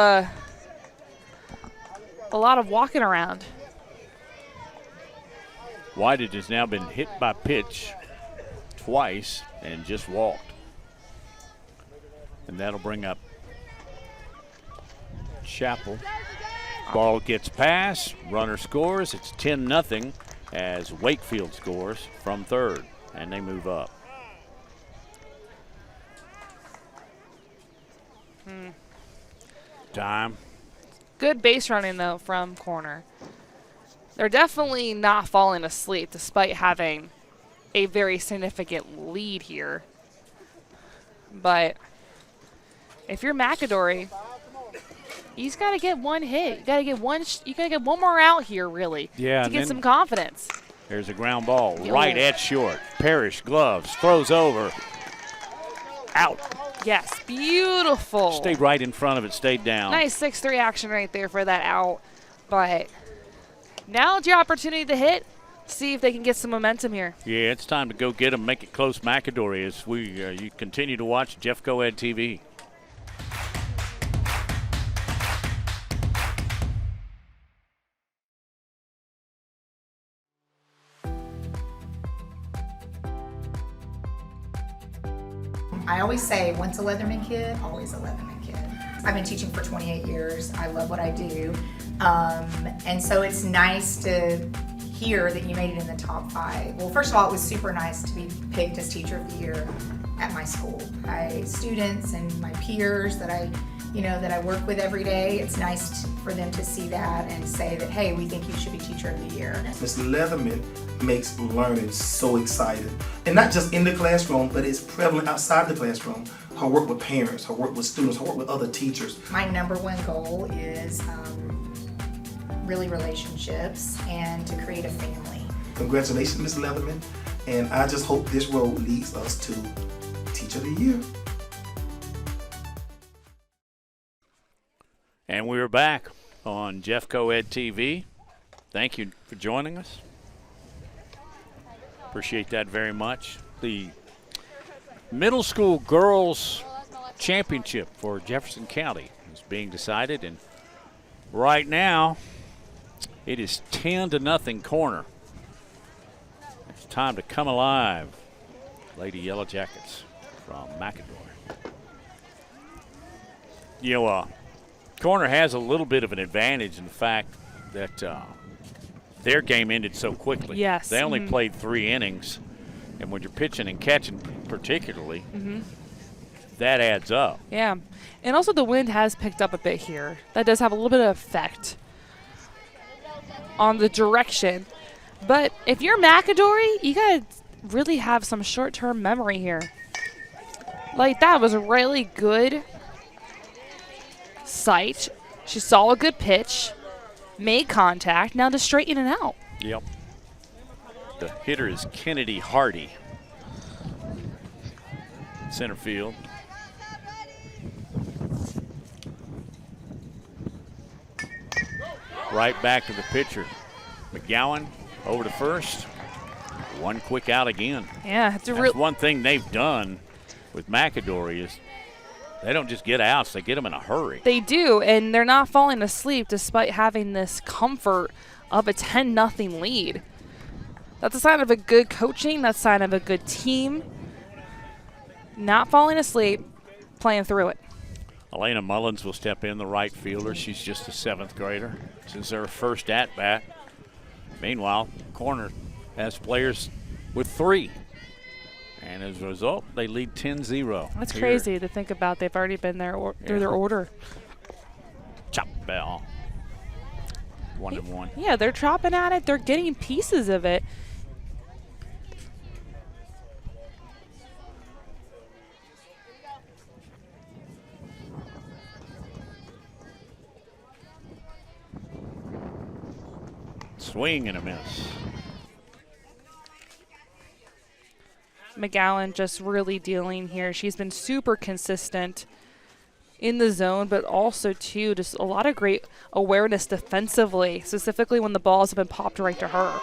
a lot of walking around. Whitehead has now been hit by pitch twice and just walked. And that'll bring up Chappell. Ball gets past, runner scores. It's 10-0 as Wakefield scores from third, and they move up. Time. Good base running, though, from corner. They're definitely not falling asleep despite having a very significant lead here. But if you're McAdory, he's got to get one hit. You got to get one more out here, really, yeah, to get some confidence. There's a ground ball right at short. Parrish gloves, throws over, out. Yes, beautiful. Stayed right in front of it, stayed down. Nice 6-3 action right there for that out. But now's your opportunity to hit. See if they can get some momentum here. Yeah, it's time to go get them, make it close, McAdory, as you continue to watch Jeff Coed TV. I always say, once a Leatherman kid, always a Leatherman kid. I've been teaching for 28 years. I love what I do. And so it's nice to hear that you made it in the top 5. Well, first of all, it was super nice to be picked as Teacher of the Year at my school by students and my peers that I work with every day. It's nice for them to see that and say that, hey, we think you should be Teacher of the Year. Ms. Leatherman makes learning so exciting. And not just in the classroom, but it's prevalent outside the classroom. Her work with parents, her work with students, her work with other teachers. My number one goal is really relationships and to create a family. Congratulations, Ms. Leatherman. And I just hope this road leads us to Teacher of the Year. And we are back on Jeff Coed TV. Thank you for joining us. Appreciate that very much. The middle school girls championship for Jefferson County is being decided, and right now it is 10-0 corner. It's time to come alive, Lady Yellow Jackets from McAdory. You know, corner has a little bit of an advantage in the fact that their game ended so quickly. Yes. They only played 3 innings, and when you're pitching and catching particularly, that adds up. Yeah. And also the wind has picked up a bit here. That does have a little bit of effect on the direction. But if you're McAdory, you got to really have some short-term memory here. Like, that was a really good sight. She saw a good pitch, made contact, now to straighten it out. Yep. The hitter is Kennedy Hardy. Center field. Right back to the pitcher. McGowan over to first. One quick out again. Yeah, it's That's one thing they've done with McAdory is they don't just get outs, they get them in a hurry. They do, and they're not falling asleep despite having this comfort of a 10-0 lead. That's a sign of a good coaching. That's a sign of a good team. Not falling asleep, playing through it. Elena Mullins will step in, the right fielder. She's just a 7th grader. This is her first at-bat. Meanwhile, corner has players with 3. And as a result, they lead 10-0. That's crazy to think about. They've already been there through their order. Chop bell. 1-1. Yeah, they're chopping at it. They're getting pieces of it. Swing and a miss. McGowan just really dealing here. She's been super consistent in the zone, but also, too, just a lot of great awareness defensively, specifically when the balls have been popped right to her.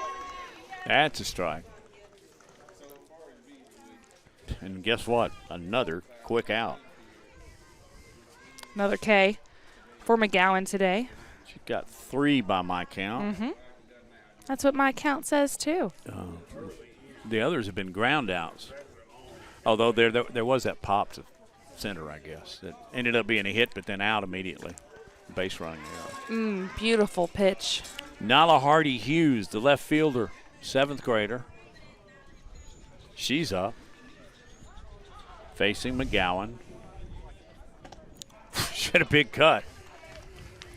That's a strike. And guess what? Another quick out. Another K for McGowan today. She got 3 by my count. That's what my count says, too. The others have been ground outs. Although there was that pop to center, I guess. That ended up being a hit, but then out immediately. Base running error. Beautiful pitch. Nala Hardy Hughes, the left fielder, 7th grader. She's up. Facing McGowan. She had a big cut.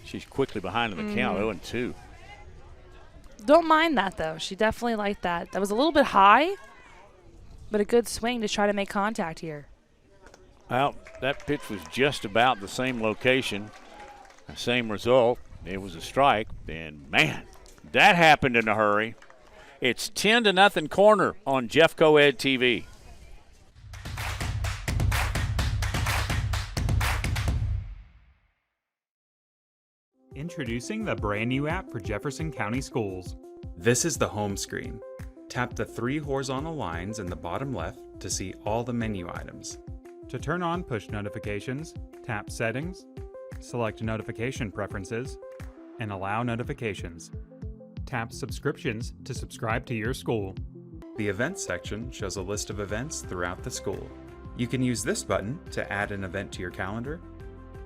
She's quickly behind in the count, 0-2. Don't mind that, though. She definitely liked that. That was a little bit high, but a good swing to try to make contact here. Well, that pitch was just about the same location, the same result. It was a strike, and man, that happened in a hurry. It's 10-0 corner on Jeff Coed TV. Introducing the brand new app for Jefferson County Schools. This is the home screen. Tap the 3 horizontal lines in the bottom left to see all the menu items. To turn on push notifications, tap Settings, select Notification Preferences, and allow notifications. Tap Subscriptions to subscribe to your school. The Events section shows a list of events throughout the school. You can use this button to add an event to your calendar,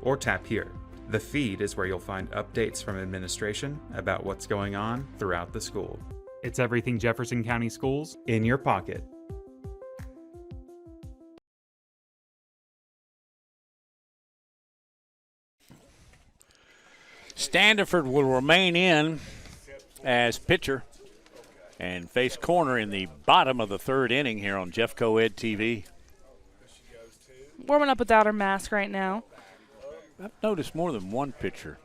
or tap here. The feed is where you'll find updates from administration about what's going on throughout the school. It's everything Jefferson County Schools in your pocket. Standiford will remain in as pitcher and face corner in the bottom of the 3rd inning here on Jeff Coed TV. Warming up without her mask right now. I've noticed more than one pitcher.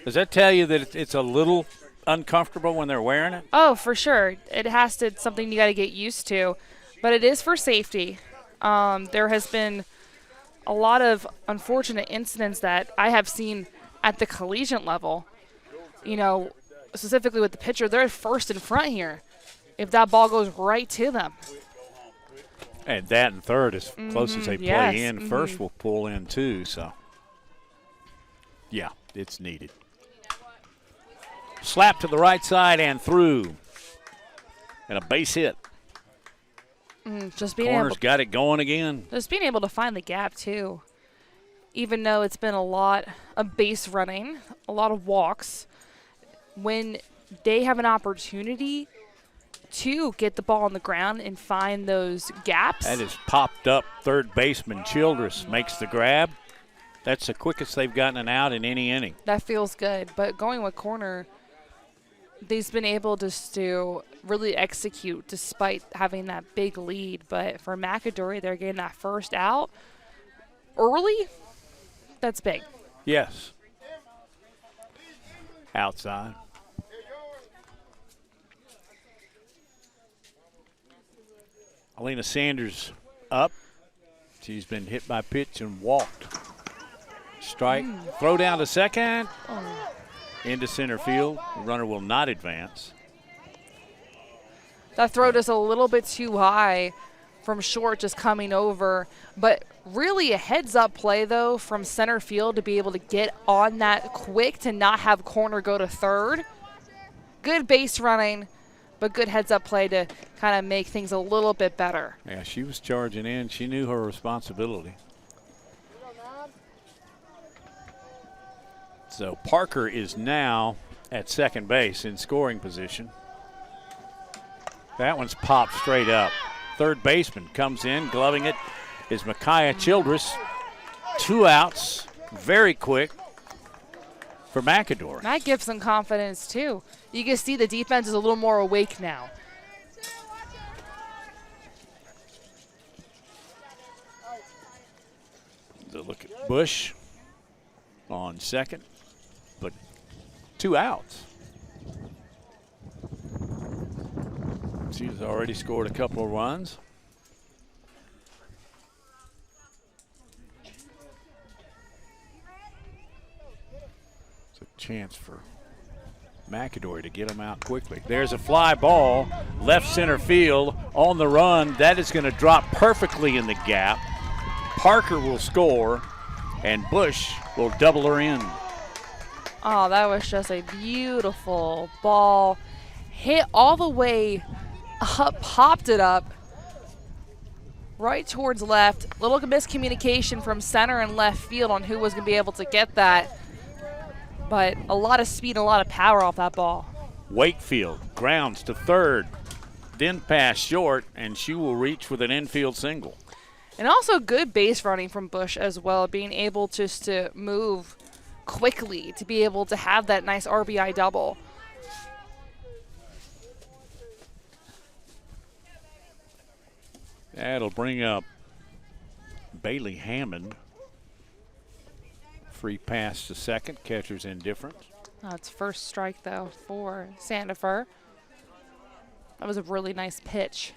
Does that tell you that it's a little uncomfortable when they're wearing it? Oh, for sure. It has to. It's something you got to get used to, but it is for safety. There has been a lot of unfortunate incidents that I have seen at the collegiate level. You know, specifically with the pitcher, they're first in front here. If that ball goes right to them. And that and third, as close as they play yes. in, first will pull in too. So, yeah, it's needed. Slap to the right side and through. And a base hit. Just being Corner's got it going again. Just being able to find the gap, too. Even though it's been a lot of base running, a lot of walks, when they have an opportunity to get the ball on the ground and find those gaps. That is popped up. Third baseman Childress makes the grab. That's the quickest they've gotten an out in any inning. That feels good. But going with corner, they've been able to really execute despite having that big lead. But for McAdory, they're getting that first out early. That's big. Yes. Outside. Alina Sanders up. She's been hit by pitch and walked. Strike. Throw down to second. Into center field. The runner will not advance. That throw just a little bit too high from short, just coming over. But really a heads-up play, though, from center field to be able to get on that quick to not have corner go to third. Good base running, but good heads-up play to kind of make things a little bit better. Yeah, she was charging in. She knew her responsibility. So Parker is now at second base in scoring position. That one's popped straight up. Third baseman comes in, gloving it is Micaiah Childress. 2 outs, very quick for McAdory. That gives some confidence, too. You can see the defense is a little more awake now. So look at Bush on second, but 2 outs. She's already scored a couple of runs. It's a chance for McAdory to get them out quickly. There's a fly ball, left center field on the run. That is going to drop perfectly in the gap. Parker will score, and Bush will double her in. Oh, that was just a beautiful ball. Hit all the way up, popped it up right towards left. Little miscommunication from center and left field on who was going to be able to get that. But a lot of speed and a lot of power off that ball. Wakefield grounds to third, then pass short, and she will reach with an infield single. And also good base running from Bush as well, being able just to move quickly to be able to have that nice RBI double. That'll bring up Bailey Hammond. Free pass to second, catcher's indifferent. It's first strike, though, for Sandifer. That was a really nice pitch.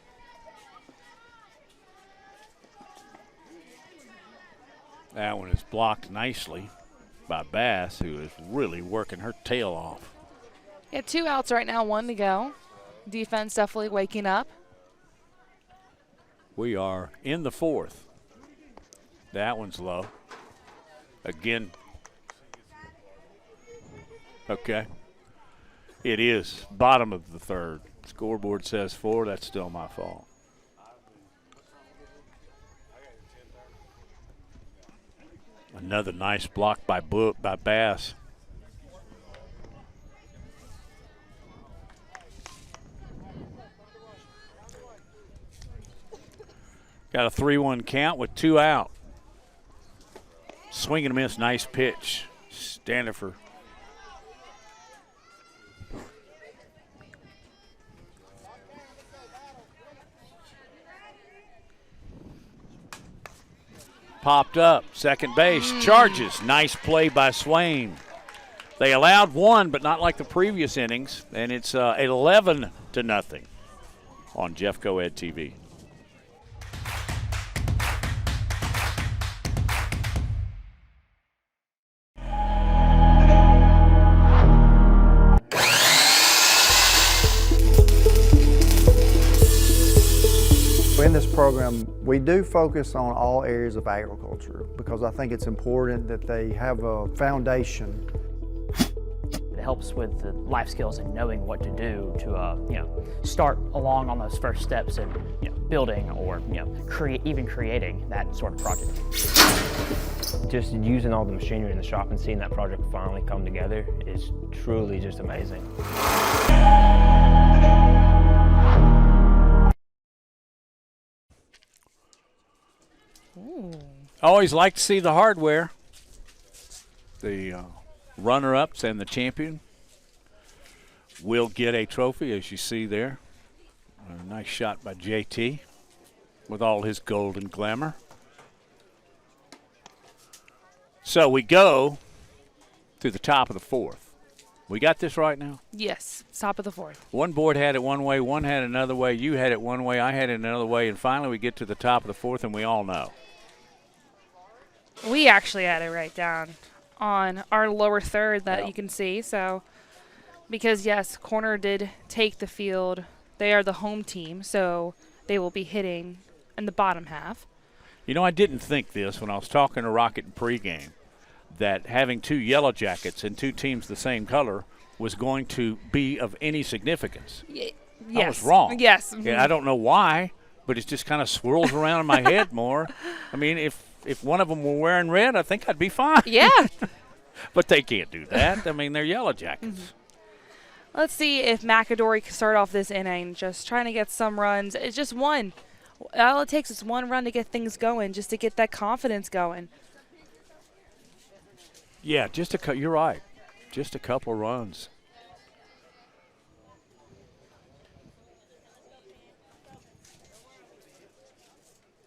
That one is blocked nicely by Bass, who is really working her tail off. Yeah, 2 outs right now, 1 to go. Defense definitely waking up. We are in the 4th. That one's low. Again. Okay. It is bottom of the 3rd. Scoreboard says 4. That's still my fault. Another nice block by Bass. Got a 3-1 count with 2 out. Swing and a miss, nice pitch. Standifer. Popped up, second base, charges. Nice play by Swain. They allowed 1, but not like the previous innings, and it's 11-0 on Jeff Coed TV. In this program, we do focus on all areas of agriculture because I think it's important that they have a foundation. It helps with the life skills and knowing what to do to, start along on those first steps in, building or, even creating that sort of project. Just using all the machinery in the shop and seeing that project finally come together is truly just amazing. Always like to see the hardware. The runner-ups and the champion will get a trophy, as you see there. A nice shot by JT with all his gold and glamour. So we go to the top of the 4th. We got this right now? Yes, top of the 4th. One board had it one way, one had it another way, you had it one way, I had it another way, and finally we get to the top of the 4th, and we all know. We actually had it right down on our lower third that you can see. So, because, yes, corner did take the field. They are the home team, so they will be hitting in the bottom half. You know, I didn't think this when I was talking to Rocket in pregame, that having 2 Yellow Jackets and 2 teams the same color was going to be of any significance. Yes. I was wrong. Yes. Yeah, I don't know why, but it just kind of swirls around in my head more. I mean, if one of them were wearing red, I think I'd be fine. Yeah. But they can't do that. I mean, they're Yellow Jackets. Let's see if McAdory can start off this inning, just trying to get some runs. It's just 1. All it takes is 1 run to get things going, just to get that confidence going. Yeah, you're right. Just a couple runs.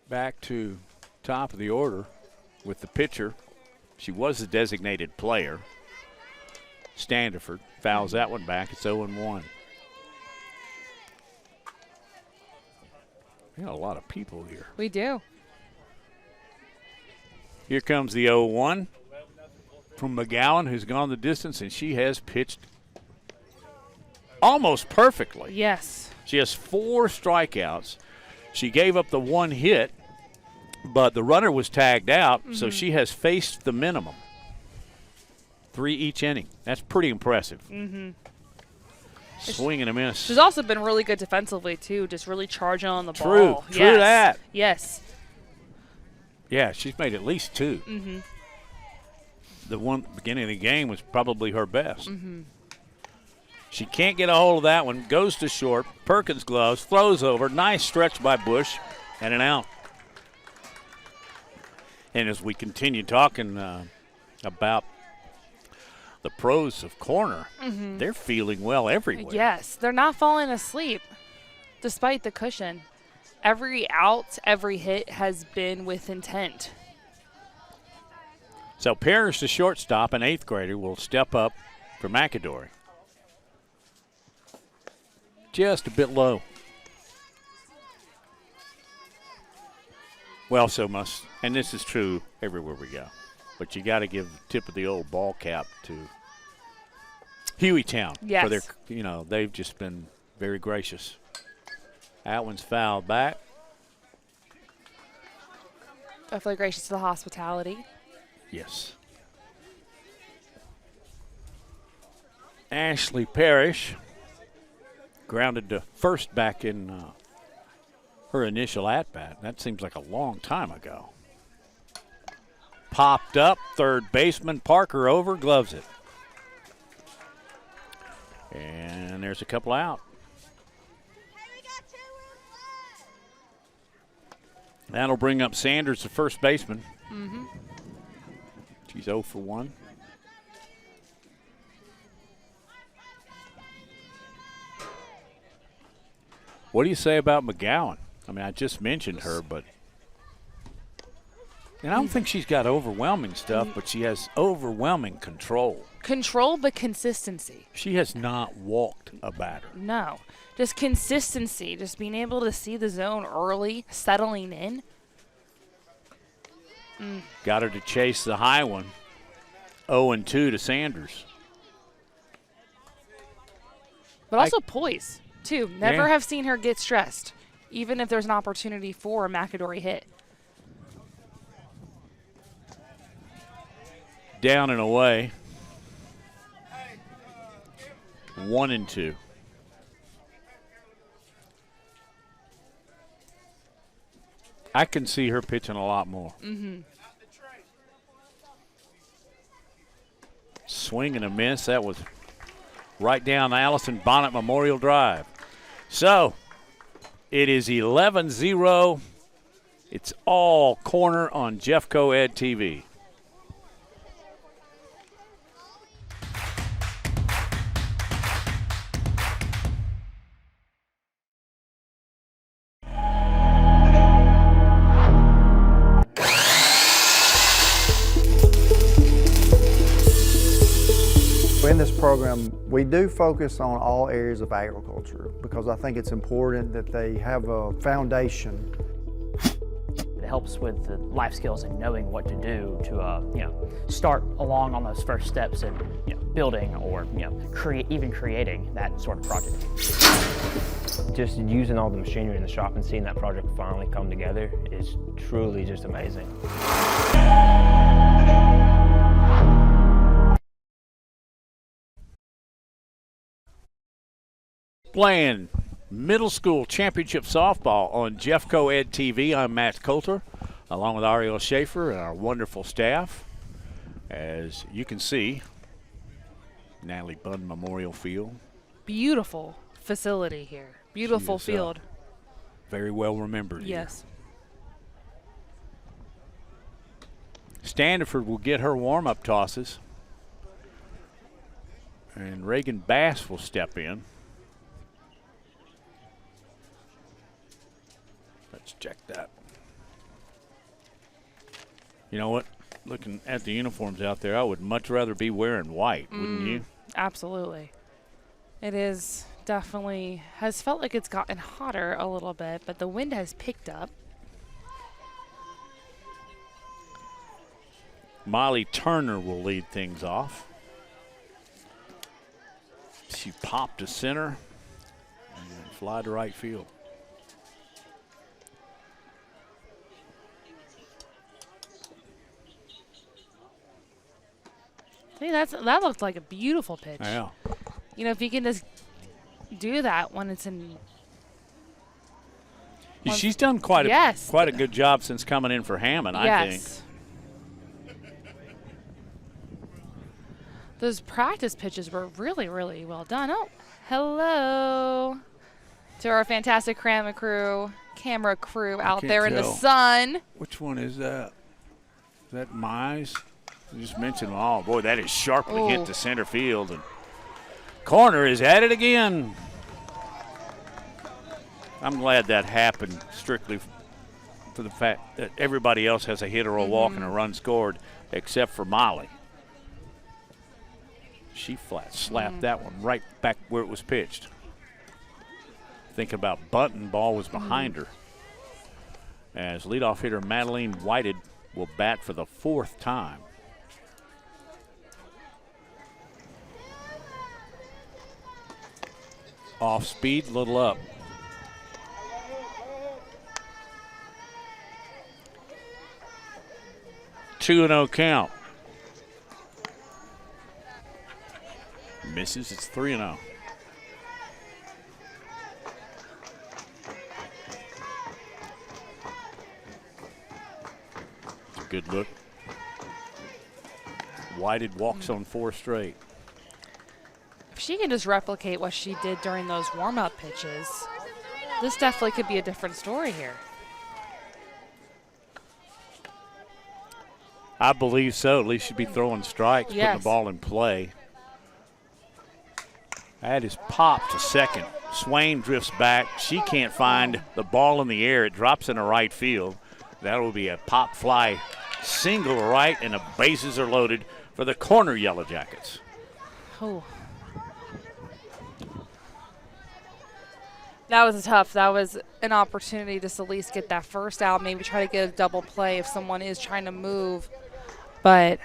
Back to top of the order with the pitcher. She was the designated player. Standiford fouls that one back. It's 0-1. We got a lot of people here. We do. Here comes the 0-1 from McGowan, who's gone the distance, and she has pitched almost perfectly. Yes. She has 4 strikeouts. She gave up the 1 hit, but the runner was tagged out, so she has faced the minimum. 3 each inning. That's pretty impressive. Mm-hmm. Swing and a miss. She's also been really good defensively, too, just really charging on the ball. True that. Yes. Yeah, she's made at least 2. Mm-hmm. The one at the beginning of the game was probably her best. Mm-hmm. She can't get a hold of that one. Goes to short. Perkins gloves. Throws over. Nice stretch by Bush. And an out. And as we continue talking about the pros of corner, they're feeling well everywhere. Yes, they're not falling asleep despite the cushion. Every out, every hit has been with intent. So Parrish, the shortstop, an 8th grader, will step up for McAdory. Just a bit low. Well, so must, and this is true everywhere we go. But you got to give the tip of the old ball cap to Hueytown. Yes. For their, they've just been very gracious. That one's fouled back. Definitely gracious to the hospitality. Yes. Ashley Parrish grounded to first back in her initial at-bat. That seems like a long time ago. Popped up, third baseman Parker over, gloves it. And there's a couple out. That'll bring up Sanders, the first baseman. Mm-hmm. She's 0 for 1. What do you say about McGowan? I mean, I just mentioned her, but and I don't think she's got overwhelming stuff, but she has overwhelming control. Control, but consistency. She has not walked a batter. No. Just consistency. Just being able to see the zone early, settling in. Got her to chase the high one. 0-2 to Sanders. But also poise, too. Never Yeah. have seen her get stressed, even if there's an opportunity for a McAdory hit. Down and away. 1-2. I can see her pitching a lot more. Mm-hmm. Swing and a miss. That was right down Allison Bonnet Memorial Drive. So it is 11-0. It's all corner on Jeffco Ed TV. In this program, we do focus on all areas of agriculture because I think it's important that they have a foundation. It helps with the life skills and knowing what to do to, start along on those first steps in, building or, even creating that sort of project. Just using all the machinery in the shop and seeing that project finally come together is truly just amazing. Playing middle school championship softball on Jeffco Ed TV. I'm Matt Coulter, along with Ariel Schaefer and our wonderful staff. As you can see, Natalie Bunn Memorial Field. Beautiful facility here. Beautiful She is, field. Very well remembered. Yes. Here. Standiford will get her warm-up tosses. And Reagan Bass will step in. Let's check that. You know what? Looking at the uniforms out there, I would much rather be wearing white, wouldn't you? Absolutely. It is definitely has felt like it's gotten hotter a little bit, but the wind has picked up. Molly Turner will lead things off. She popped to center and fly to right field. See, that looked like a beautiful pitch. Yeah. You know, if you can just do that when it's in. She's done quite a good job since coming in for Hammond, I think. Those practice pitches were really, really well done. Oh, hello to our fantastic camera crew out there in the sun. Which one is that? Is that Mize? You just mentioned them all. Boy, that is sharply hit to center field. And corner is at it again. I'm glad that happened strictly for the fact that everybody else has a hit or a walk and a run scored except for Molly. She flat slapped that one right back where it was pitched. Thinking about bunting, ball was behind her. As leadoff hitter Madeline Whited will bat for the 4th time. Off speed, little up. Two and 0 count. Misses. It's 3-0. Good look. Whited walks on 4 straight. If she can just replicate what she did during those warm-up pitches, this definitely could be a different story here. I believe so. At least she'd be throwing strikes, putting the ball in play. That is popped to second. Swain drifts back. She can't find the ball in the air. It drops into right field. That will be a pop fly single to right, and the bases are loaded for the corner Yellow Jackets. Oh. That was tough. That was an opportunity to at least get that first out, maybe try to get a double play if someone is trying to move. But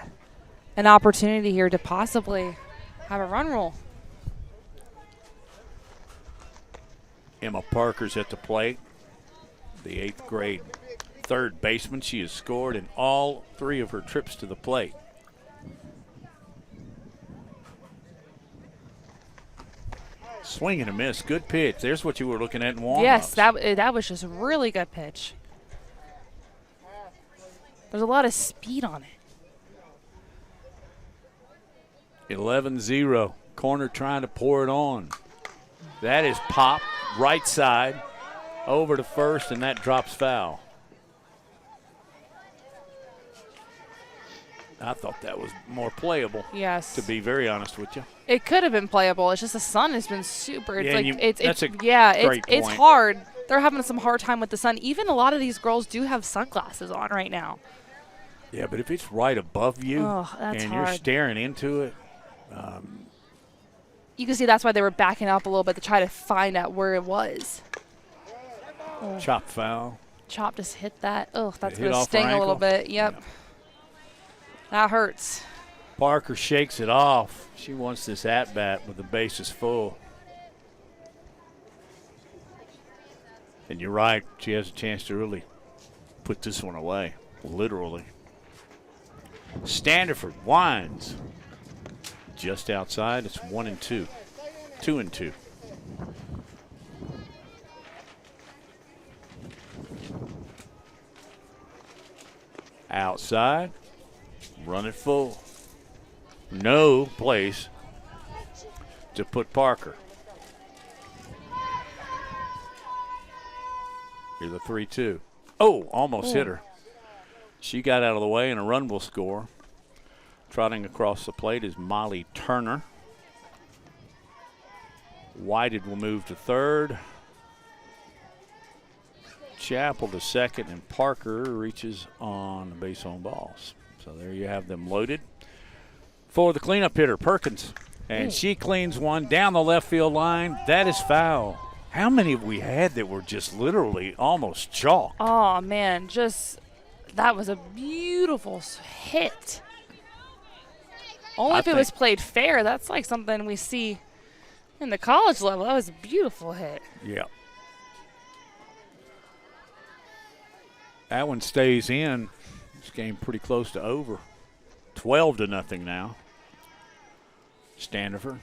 an opportunity here to possibly have a run rule. Emma Parker's at the plate, the 8th grade third baseman. She has scored in all 3 of her trips to the plate. Swing and a miss. Good pitch. There's what you were looking at in warm-ups. Yes, that was just a really good pitch. There's a lot of speed on it. 11-0. Corner trying to pour it on. That is popped right side over to first, and that drops foul. I thought that was more playable. Yes. To be very honest with you. It could have been playable. It's just the sun has been super. It's it's hard. They're having some hard time with the sun. Even a lot of these girls do have sunglasses on right now. Yeah, but if it's right above you and you're staring into it. You can see that's why they were backing up a little bit to try to find out where it was. Chop foul. Chop just hit that. Oh, that's going to sting a little bit. Yep. Yeah. That hurts. Parker shakes it off. She wants this at-bat with the bases full. And you're right. She has a chance to really put this one away, literally. Standiford winds. Just outside, it's 1-2. 2-2. Outside, run it full. No place to put Parker. Here's the 3-2. Oh, almost hit her. She got out of the way, and a run will score. Trotting across the plate is Molly Turner. Whited will move to third. Chappell to second, and Parker reaches on the base on balls. So there you have them loaded. For the cleanup hitter, Perkins. And she cleans one down the left field line. That is foul. How many have we had that were just literally almost chalk? Oh, man, that was a beautiful hit. Only if it was played fair. That's like something we see in the college level. That was a beautiful hit. Yeah. That one stays in. This game pretty close to over. 12-0 now. Standiford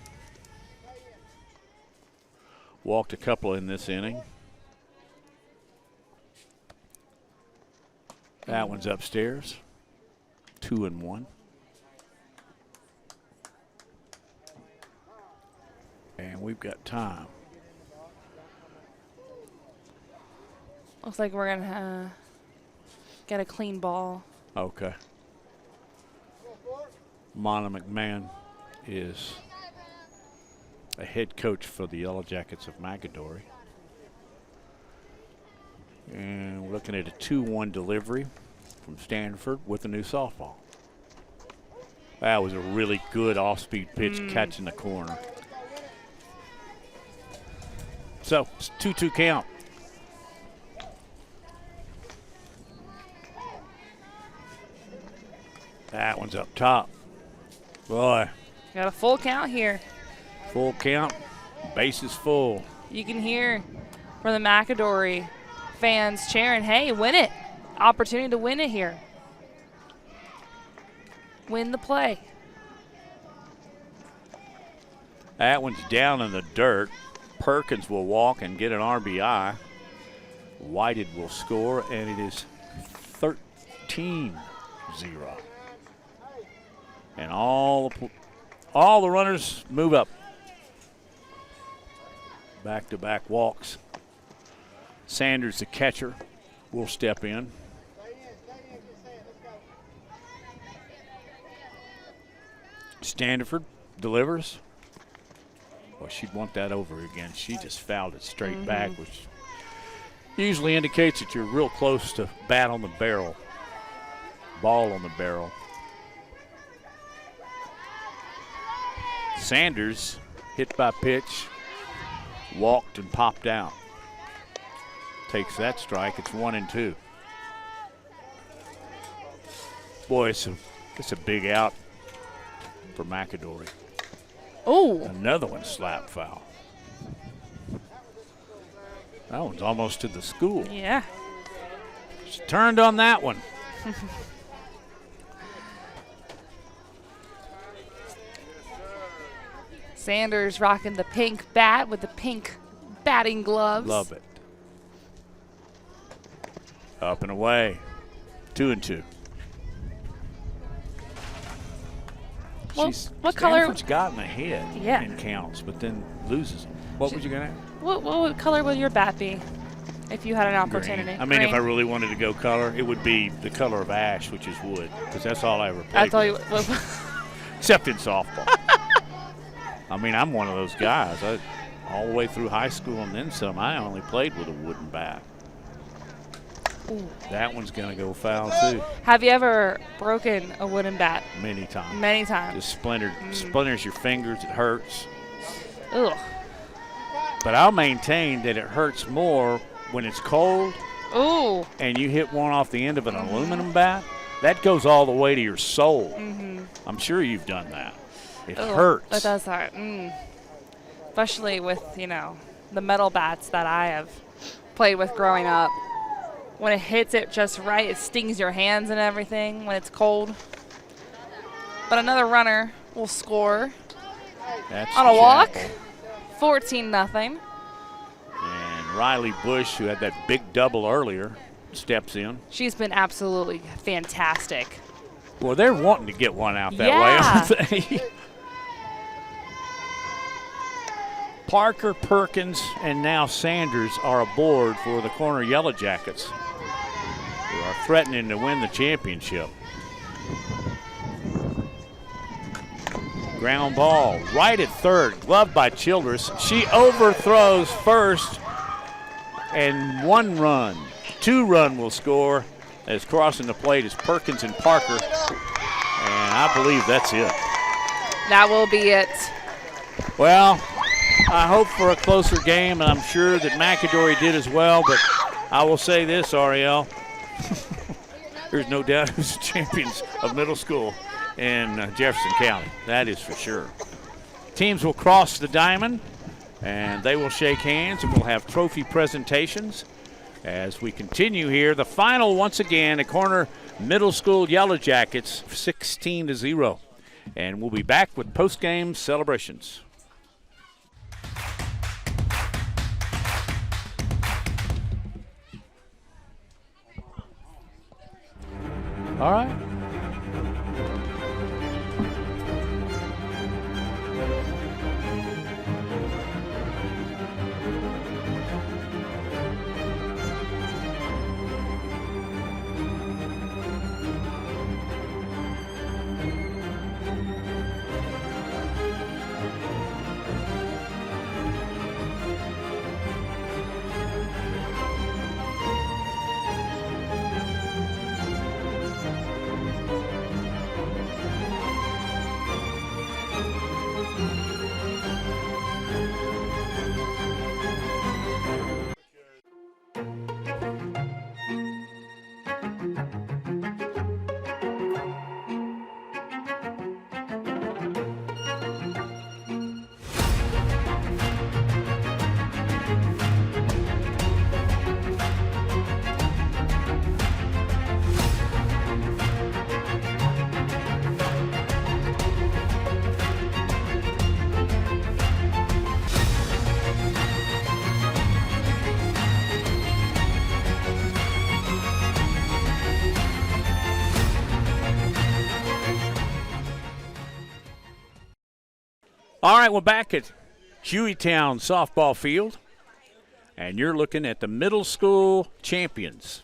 walked a couple in this inning. That one's upstairs. 2-1. And we've got time. Looks like we're going to get a clean ball. Okay. Mona McMahon is a head coach for the Yellow Jackets of McAdory. And we're looking at a 2-1 delivery from Standiford with a new softball. That was a really good off-speed pitch catching the corner. So it's 2-2 count. That one's up top. Boy. Got a full count here. Full count. Base is full. You can hear from the McAdory fans cheering, hey, win it. Opportunity to win it here. Win the play. That one's down in the dirt. Perkins will walk and get an RBI. Whited will score, and it is 13-0. And all the runners move up. Back-to-back walks. Sanders, the catcher, will step in. Standiford delivers. Well, she'd want that over again. She just fouled it straight back, which usually indicates that you're real close to bat on the barrel. Ball on the barrel. Sanders, hit by pitch, walked and popped out. Takes that strike. It's 1-2. Boy, it's a big out for McAdory. Oh. Another one slap foul. That one's almost to the school. Yeah. Just turned on that one. Sanders rocking the pink bat with the pink batting gloves. Love it. Up and away. 2-2. Well, what color? Stanford's gotten ahead in counts, but then loses them. What was you going to ask? What color would your bat be if you had an opportunity? Green. I mean, Green. if I really wanted to go color, it would be the color of ash, which is wood, because that's all I ever played That's all you. except in softball. I mean, I'm one of those guys. All the way through high school and then some, I only played with a wooden bat. Ooh. That one's going to go foul, too. Have you ever broken a wooden bat? Many times. Many times. Just splinters your fingers. It hurts. Ugh. But I'll maintain that it hurts more when it's cold. Ooh. And you hit one off the end of an aluminum bat. That goes all the way to your soul. I'm sure you've done that. It hurts. It does hurt. Especially with, the metal bats that I have played with growing up. When it hits it just right, it stings your hands and everything when it's cold. But another runner will score on a walk. 14-0. And Riley Bush, who had that big double earlier, steps in. She's been absolutely fantastic. Well, they're wanting to get one out that way, aren't they? Parker, Perkins, and now Sanders are aboard for the Corner Yellow Jackets, who are threatening to win the championship. Ground ball right at third, gloved by Childress. She overthrows first, and 2-run will score. As crossing the plate is Perkins and Parker, and I believe that's it. That will be it. Well, I hope for a closer game, and I'm sure that McAdory did as well, but I will say this, Ariel. There's no doubt who's the champions of middle school in Jefferson County. That is for sure. Teams will cross the diamond, and they will shake hands, and we'll have trophy presentations as we continue here. The final, once again, a Corner Middle School Yellow Jackets, 16-0. And we'll be back with post-game celebrations. All right. All right, we're back at Hueytown softball field, and you're looking at the middle school champions.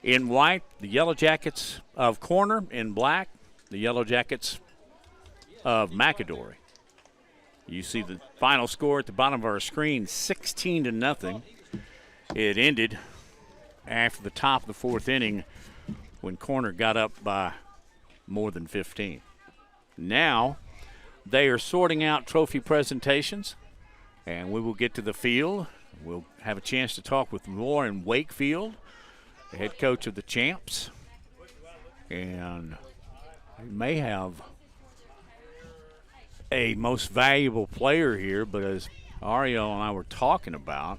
In white, the Yellow Jackets of Corner. In black, the Yellow Jackets of McAdory. You see the final score at the bottom of our screen, 16-0. It ended after the top of the fourth inning when Corner got up by more than 15. Now they are sorting out trophy presentations, and we will get to the field. We'll have a chance to talk with Lauren Wakefield, the head coach of the Champs, and we may have a most valuable player here, but as Ariel and I were talking about,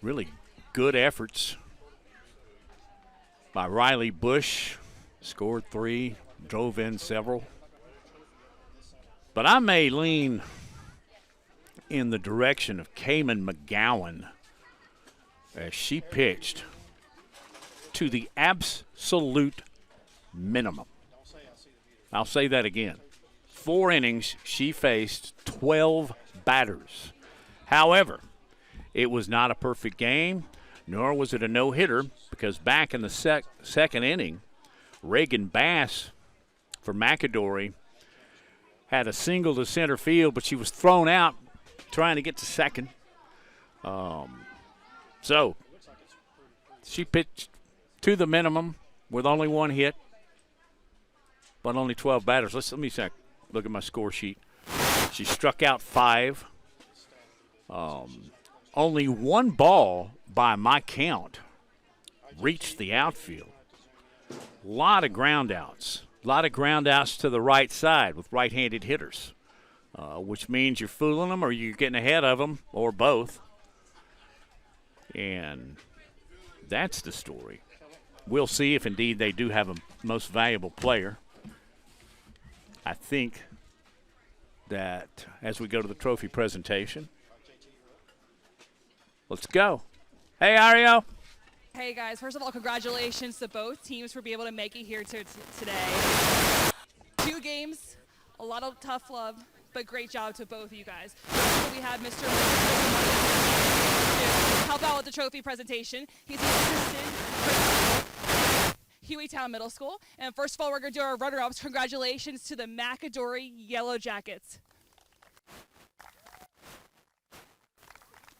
really good efforts by Riley Bush. Scored 3, drove in several. But I may lean in the direction of Cayman McGowan as she pitched to the absolute minimum. I'll say that again. 4 innings, she faced 12 batters. However, it was not a perfect game, nor was it a no-hitter, because back in the second inning, Reagan Bass for McAdory had a single to center field, but she was thrown out trying to get to second. So she pitched to the minimum with only 1 hit, but only 12 batters. Let me look at my score sheet. She struck out 5. Only 1 ball, by my count, reached the outfield. A lot of ground outs. A lot of ground outs to the right side with right-handed hitters, which means you're fooling them or you're getting ahead of them or both. And that's the story. We'll see if indeed they do have a most valuable player. I think that as we go to the trophy presentation, let's go. Hey, Ariel. Hey guys, first of all, congratulations to both teams for being able to make it here today. 2 games, a lot of tough love, but great job to both of you guys. So we have Mr. to help out with the trophy presentation. He's an assistant principal, Hueytown Middle School. And first of all, we're going to do our runner-ups. Congratulations to the McAdory Yellow Jackets.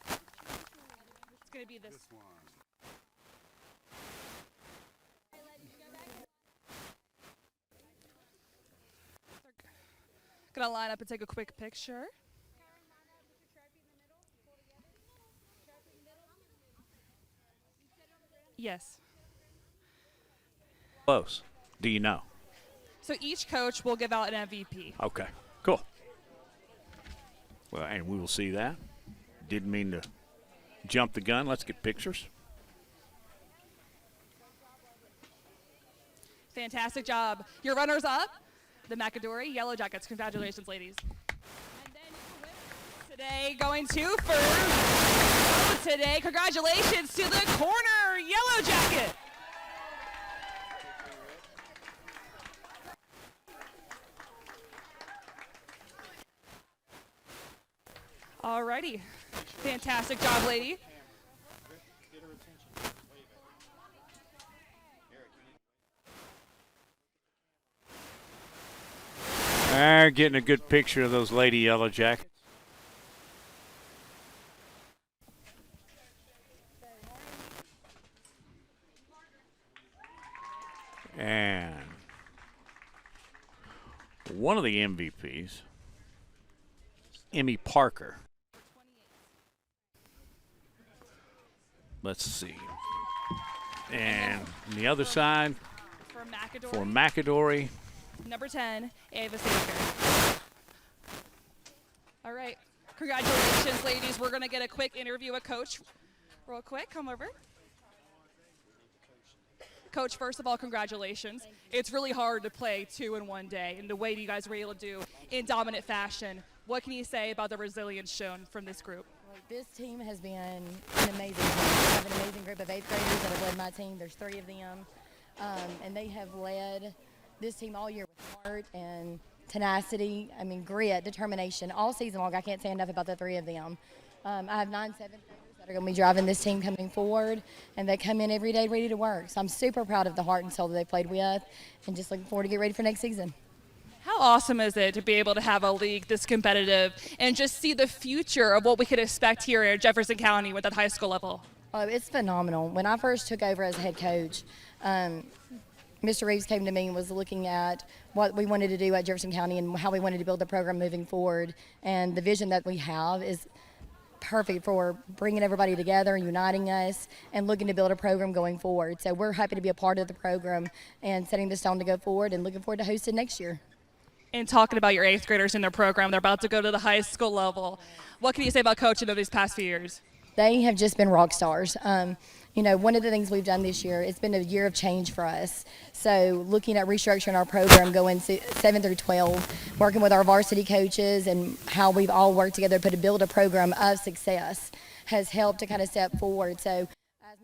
It's going to be this one. Gonna line up and take a quick picture. Yes. Close. Do you know? So each coach will give out an MVP. Okay, cool. Well, and we will see that. Didn't mean to jump the gun. Let's get pictures. Fantastic job. Your runners up, the McAdory Yellow Jackets. Congratulations, ladies. And then your winners today going to first. Today, congratulations to the corner Yellow Jacket. Alrighty. Fantastic job, lady. They're getting a good picture of those Lady Yellow Jackets. And one of the MVPs, Emmy Parker. Let's see. And on the other side, for McAdory, number 10, Ava Sandberg. All right. Congratulations, ladies. We're going to get a quick interview with Coach real quick. Come over. Coach, first of all, congratulations. It's really hard to play 2 in one day, and the way you guys were able to do in dominant fashion. What can you say about the resilience shown from this group? This team has been an amazing team. I have an amazing group of 8th graders that have led my team. There's 3 of them, and they have led this team all year with heart and tenacity, grit, determination, all season long. I can't say enough about the 3 of them. I have 9 7th graders that are going to be driving this team coming forward, and they come in every day ready to work. So I'm super proud of the heart and soul that they played with, and just looking forward to get ready for next season. How awesome is it to be able to have a league this competitive and just see the future of what we could expect here at Jefferson County with that high school level? Oh, it's phenomenal. When I first took over as head coach, Mr. Reeves came to me and was looking at what we wanted to do at Jefferson County and how we wanted to build the program moving forward. And the vision that we have is perfect for bringing everybody together, uniting us, and looking to build a program going forward. So we're happy to be a part of the program and setting the stone to go forward and looking forward to hosting next year. And talking about your 8th graders in their program, they're about to go to the high school level. What can you say about coaching them these past few years? They have just been rock stars. One of the things we've done this year, it's been a year of change for us. So looking at restructuring our program, going 7 through 12, working with our varsity coaches and how we've all worked together to build a program of success has helped to kind of step forward. So as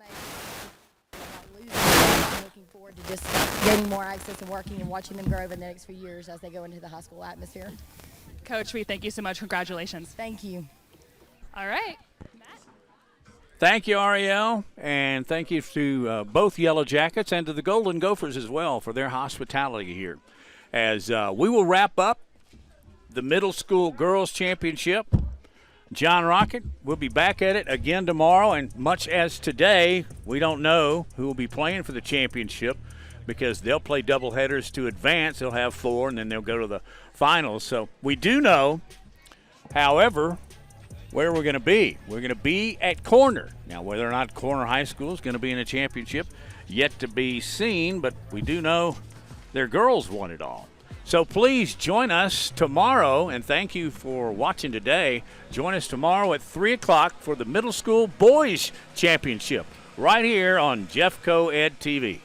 I'm looking forward to just gaining more access and working and watching them grow over the next few years as they go into the high school atmosphere. Coach, we thank you so much. Congratulations. Thank you. All right. Thank you, Ariel, and thank you to both Yellow Jackets and to the Golden Gophers as well for their hospitality here. As we will wrap up the Middle School Girls Championship, John Rocket will be back at it again tomorrow, and much as today, we don't know who will be playing for the championship because they'll play doubleheaders to advance. They'll have 4, and then they'll go to the finals. So we do know, however, where we're going to be. We're going to be at Corner. Now, whether or not Corner High School is going to be in a championship, yet to be seen, but we do know their girls won it all. So please join us tomorrow, and thank you for watching today. Join us tomorrow at 3 o'clock for the Middle School Boys Championship right here on Jeffco Ed TV.